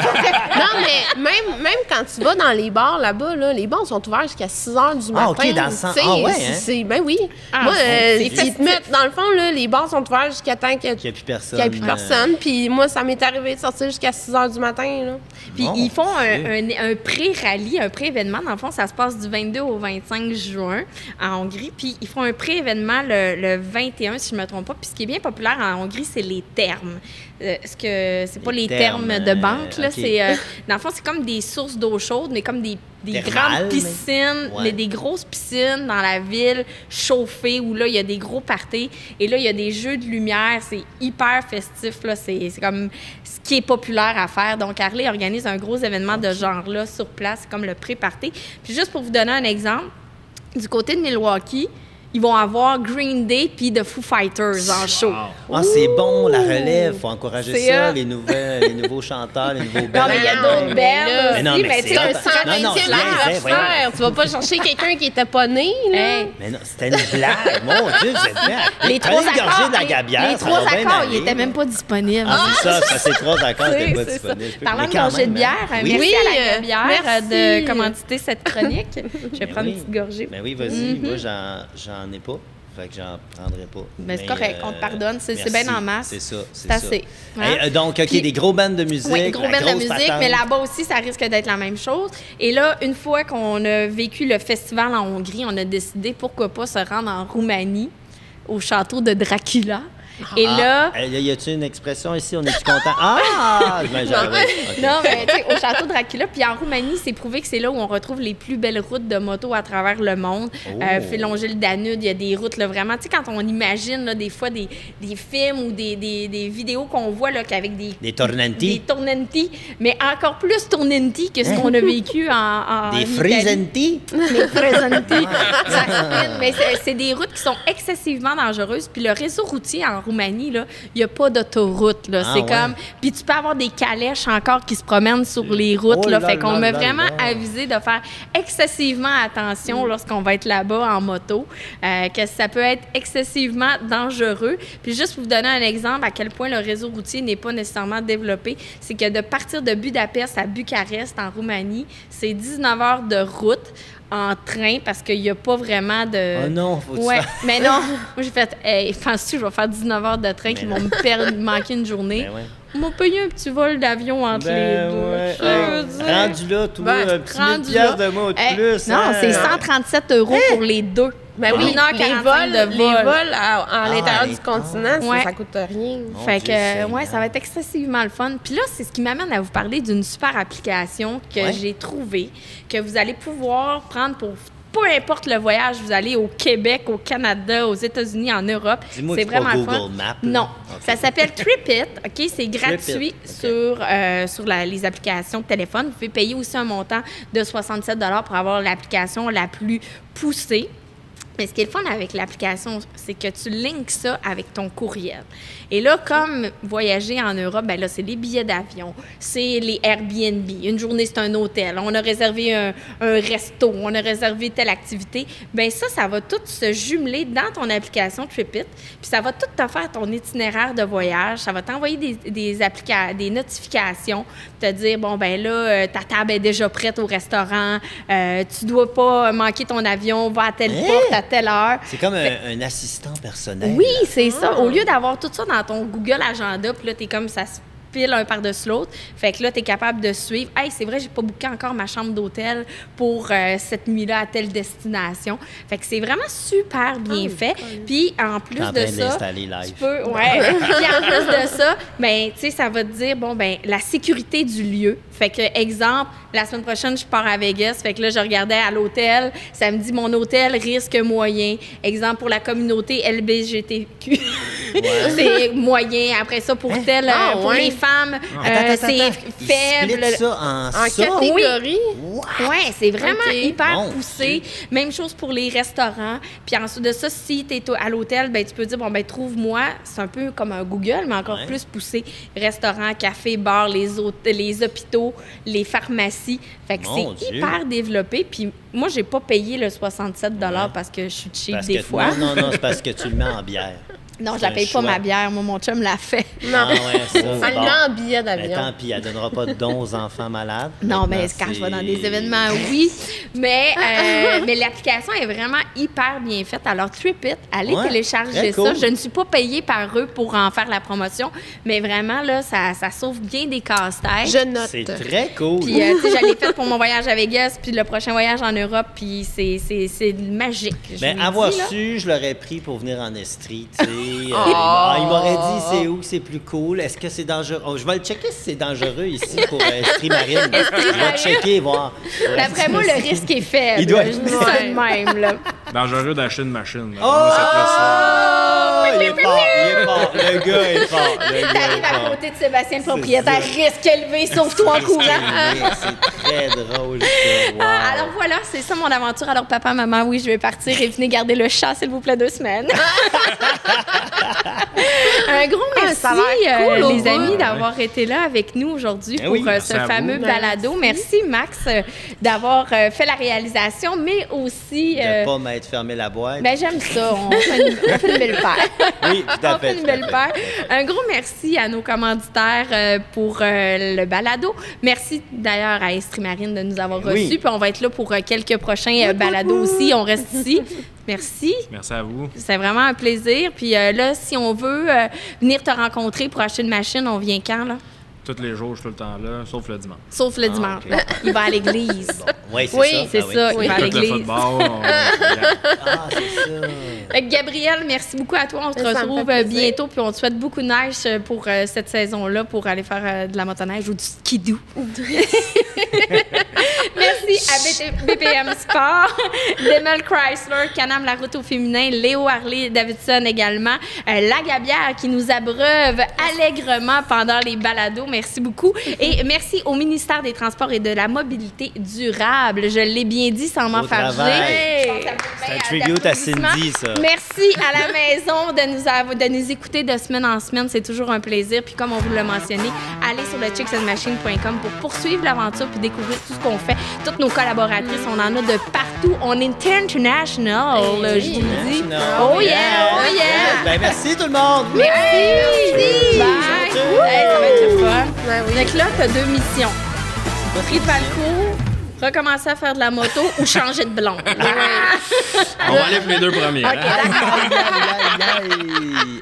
mais même quand tu vas dans les bars là-bas, là, les bars sont ouverts jusqu'à 6 h du matin. OK, dans le sens. Tu sais, Ah, ouais, hein? Ben oui. Ah, moi, c'est ils festif. te mettent, dans le fond, là, les bars sont ouverts jusqu'à temps qu'il Qu'il n'y a plus personne. n'y ait plus personne. Puis moi, ça m'est arrivé de sortir jusqu'à 6 h du matin. Là. Puis Bon, ils font c'est- un pré-rallye, un pré-événement. Dans le fond, ça se passe du 22 au 25 juin en Hongrie. Puis ils font un pré-événement le 21, si je ne me trompe pas. Puis ce qui est bien populaire en Hongrie, c'est les thermes. C'est pas les thermes de banque, là. OK. C'est, dans le fond, c'est comme des sources d'eau chaude, mais comme des Thermales, grandes piscines, ouais. des grosses piscines dans la ville, chauffées, où là, il y a des gros parties. Et là, il y a des jeux de lumière. C'est hyper festif, là. C'est comme ce qui est populaire à faire. Donc, Harley organise un gros événement de genre-là sur place, comme le pré-party. Puis juste pour vous donner un exemple, du côté de Milwaukee, ils vont avoir Green Day puis The Foo Fighters en show. Ah, c'est bon, la relève. Faut encourager C'est ça, hot. les nouveaux chanteurs, les nouveaux bands. Non, mais il y a d'autres bands Mais non, aussi, mais mais c'est tu sais, hot. un C'est Non, un non, 120e je niaisais, voyons. anniversaire. Tu vas pas chercher quelqu'un qui était pas né, là. Hey, Mais non, c'était une blague. Mon Dieu, vous êtes bien. les Prenez trois une gorgée accords, de la gabière, les ça trois va bien accords, aller. ils étaient même pas disponibles. Ah, c'est ça, c'est trois accords, c'était pas C'est ça. disponible. Parlant Mais de quand gorgée de même, bière, hein. merci Oui, à la bière merci. de commanditer cette chronique. Je vais Ben prendre oui. une petite gorgée. Ben oui, vas-y. Moi, j'en ai pas. Fait que j'en prendrai pas. Ben, c'est correct, on te pardonne. C'est merci. bien en masse. C'est ça. C'est assez. ça. Hein? Et, donc, OK, Puis- des gros bands de musique. Oui, gros la band de grosse musique, patente. mais là-bas aussi, ça risque d'être la même chose. Et là, une fois qu'on a vécu le festival en Hongrie, on a décidé, pourquoi pas, se rendre en Roumanie, au château de Dracula. Et là... Y a-tu une expression ici? On est-tu content? Ah! OK. Non, mais tu sais, au château de Dracula. Puis en Roumanie, c'est prouvé que c'est là où on retrouve les plus belles routes de moto à travers le monde. Oh. Fait longer le Danube, il y a des routes, là, vraiment. Tu sais, quand on imagine, là, des fois, des films ou des vidéos qu'on voit, là, qu'avec Des tornanti. Des tornanti, mais encore plus tornanti que ce qu'on a vécu en Des Italie. frisanti. Les frisanti. Ça spin. Mais c'est des routes qui sont excessivement dangereuses. Puis le réseau routier en Roumanie, là, il n'y a pas d'autoroute. Là. Ah, c'est ouais. comme... Puis tu peux avoir des calèches encore qui se promènent sur les routes. Oh là. là Fait qu'on là m'a là vraiment là. avisé de faire excessivement attention lorsqu'on va être là-bas en moto, que ça peut être excessivement dangereux. Puis juste pour vous donner un exemple à quel point le réseau routier n'est pas nécessairement développé, c'est que de partir de Budapest à Bucarest, en Roumanie, c'est 19 heures de route en train parce qu'il n'y a pas vraiment de... Oh non, faut-tu Ouais, faire- mais non. Moi, j'ai fait, hey, penses-tu que je vais faire 19 heures de train qui non. vont me manquer une journée? Ben ouais. On m'a payé un petit vol d'avion entre Ben les deux. ouais. Je veux Hey, dire. rendu là, toi, Ben, un petit 1000 rendu piastres là. de mois de Hey, plus. non, hein? c'est 137 € pour les deux. Ben oui, 1h45 les de vols, vol. à l'intérieur du les- continent, Ouais. ça coûte rien. Mon Fait Dieu que, Seigneur. ouais, ça va être excessivement le fun. Puis là, c'est ce qui m'amène à vous parler d'une super application que Ouais. j'ai trouvée, que vous allez pouvoir prendre pour peu importe le voyage, vous allez au Québec, au Canada, aux États-Unis, en Europe. Dis-moi C'est que c'est pas vraiment fun. Google Maps, là. Non, Ok. ça s'appelle TripIt. OK, c'est gratuit TripIt, ok. sur les applications de téléphone. Vous pouvez payer aussi un montant de 67 $ pour avoir l'application la plus poussée. Mais ce qui est le fun avec l'application, c'est que tu links ça avec ton courriel. Et là, comme voyager en Europe, ben là, c'est les billets d'avion, c'est les Airbnb. Une journée, c'est un hôtel. On a réservé un resto, on a réservé telle activité. Bien ça va tout se jumeler dans ton application TripIt. Puis ça va tout te faire ton itinéraire de voyage. Ça va t'envoyer des notifications, te dire, bon, ben là, ta table est déjà prête au restaurant, tu dois pas manquer ton avion, va à telle porte à telle heure. C'est comme un assistant personnel. Oui, c'est ça. Au lieu d'avoir tout ça dans ton Google Agenda, puis là, t'es comme ça se pile un par-dessus l'autre. Fait que là, tu es capable de suivre. Hey, c'est vrai, j'ai pas booké encore ma chambre d'hôtel pour cette nuit-là à telle destination. Fait que c'est vraiment super bien fait. Puis en plus T'es en de train ça, d'installer live. tu peux, ouais. Puis en plus de ça, ben, tu sais, ça va te dire, bon, ben, la sécurité du lieu. Fait que, exemple, la semaine prochaine, je pars à Vegas. Fait que là, je regardais à l'hôtel. Ça me dit, mon hôtel risque moyen. Exemple, pour la communauté LBGTQ. C'est moyen. Après ça, pour pour les femmes, c'est Ils faible. splitent ça en ça? catégorie? Oui, c'est vraiment Ok. hyper Mon poussé. Même chose pour les restaurants. Puis ensuite de ça, si tu es à l'hôtel, ben, tu peux dire, bon, ben trouve-moi. C'est un peu comme un Google, mais encore Ouais. plus poussé. Restaurants, cafés, bars, les hôpitaux, les pharmacies. Fait que Mon c'est Dieu. hyper développé. Puis moi, j'ai pas payé le 67 Ouais. parce que je suis cheap Parce des que, fois. Non, c'est parce que tu le mets en bière. Non, je C'est la un paye pas, choix. ma bière. Moi, mon chum l'a fait. Non. Ah ouais, ça, On c'est le bon. met en billet Mais d'avion. tant pis, elle donnera pas de dons aux enfants malades. Non, mais Maintenant, quand je vais dans c'est- des événements, oui. Mais l'application est vraiment hyper bien faite. Alors, Tripit, allez Ouais, télécharger très ça. cool. Je ne suis pas payée par eux pour en faire la promotion, mais vraiment, là, ça sauve bien des casse-têtes. Je note. C'est très cool. Puis, tu sais, je l'ai fait pour mon voyage à Vegas, puis le prochain voyage en Europe, puis c'est magique. je Mais vous le avoir dis, là. su, je l'aurais pris pour venir en Estrie, tu sais. Il m'aurait dit c'est où, c'est plus cool. Est-ce que c'est dangereux? Oh, je vais le checker si c'est dangereux ici pour Estrie Marine. Je vais checker, voir. D'après moi, le risque est faible. Il doit- Je dis ça de même, là. Dangereux d'acheter une machine. là. Oh! Moi, c'est plus ça. Il est fort, il est fort. Le gars est fort. Le gars T'arrives est à fort. côté de Sébastien, le propriétaire, risque élevé, sauve-toi en courant. C'est très drôle, ça. Wow. Ah, alors voilà, c'est ça mon aventure. Alors papa, maman, oui, je vais partir et venez garder le chat, s'il vous plaît, 2 semaines. Un gros merci, ça a l'air cool, au les bout. amis, d'avoir été là avec nous aujourd'hui Ben pour oui, merci ce à vous. fameux Merci. balado. Merci, Max, d'avoir fait la réalisation, mais aussi... De pas m'être fermé la boîte. ben, j'aime ça. On fait une belle paire. Oui, tout à On fait. fait une belle paire. Un gros merci à nos commanditaires pour le balado. Merci d'ailleurs à Estrie Marine de nous avoir Oui. reçus. Puis on va être là pour quelques prochains balados aussi. On reste ici. Merci. Merci à vous. C'est vraiment un plaisir. Puis là, si on veut venir te rencontrer pour acheter une machine, on vient quand, là? Tous les jours, je suis tout le temps là, sauf le dimanche. Sauf le dimanche. ok. Il va à l'église. Oui, c'est Oui, ça. c'est Ah ça. oui. Il va à Écoute le l'église. football. Ah, c'est ça. Fait que Gabrielle, merci beaucoup à toi. On se Ça me retrouve fait plaisir. bientôt. Puis on te souhaite beaucoup de neige pour cette saison-là pour aller faire de la motoneige ou du skidoo. Merci à BPM Sport, Demel Chrysler, Can-Am La Route au féminin, Léo Harley Davidson également, La Gabière qui nous abreuve allègrement pendant les balados. Merci beaucoup. Et merci au ministère des Transports et de la Mobilité durable. Je l'ai bien dit sans Beau m'enfarger. travail. Je pense que ça vaut C'est un bien tribute à d'applaudissements. Cindy, ça. Merci à la maison de nous écouter de semaine en semaine. C'est toujours un plaisir. Puis comme on vous l'a mentionné, allez sur le chicksandmachine.com pour poursuivre l'aventure puis découvrir tout ce qu'on fait. Toutes nos collaboratrices, on en a de partout. On est international, je vous le dis. Oh yeah, oh yeah. Ben, merci tout le monde. Merci. Bye. Ciao. Hey, ça va être le fun. Ouais, oui. Donc là, tu as 2 missions. Prix de Valcourt, recommencer à faire de la moto ou changer de blonde. On va aller pour les 2 premiers. OK, hein? d'accord. Aïe, aïe, aïe.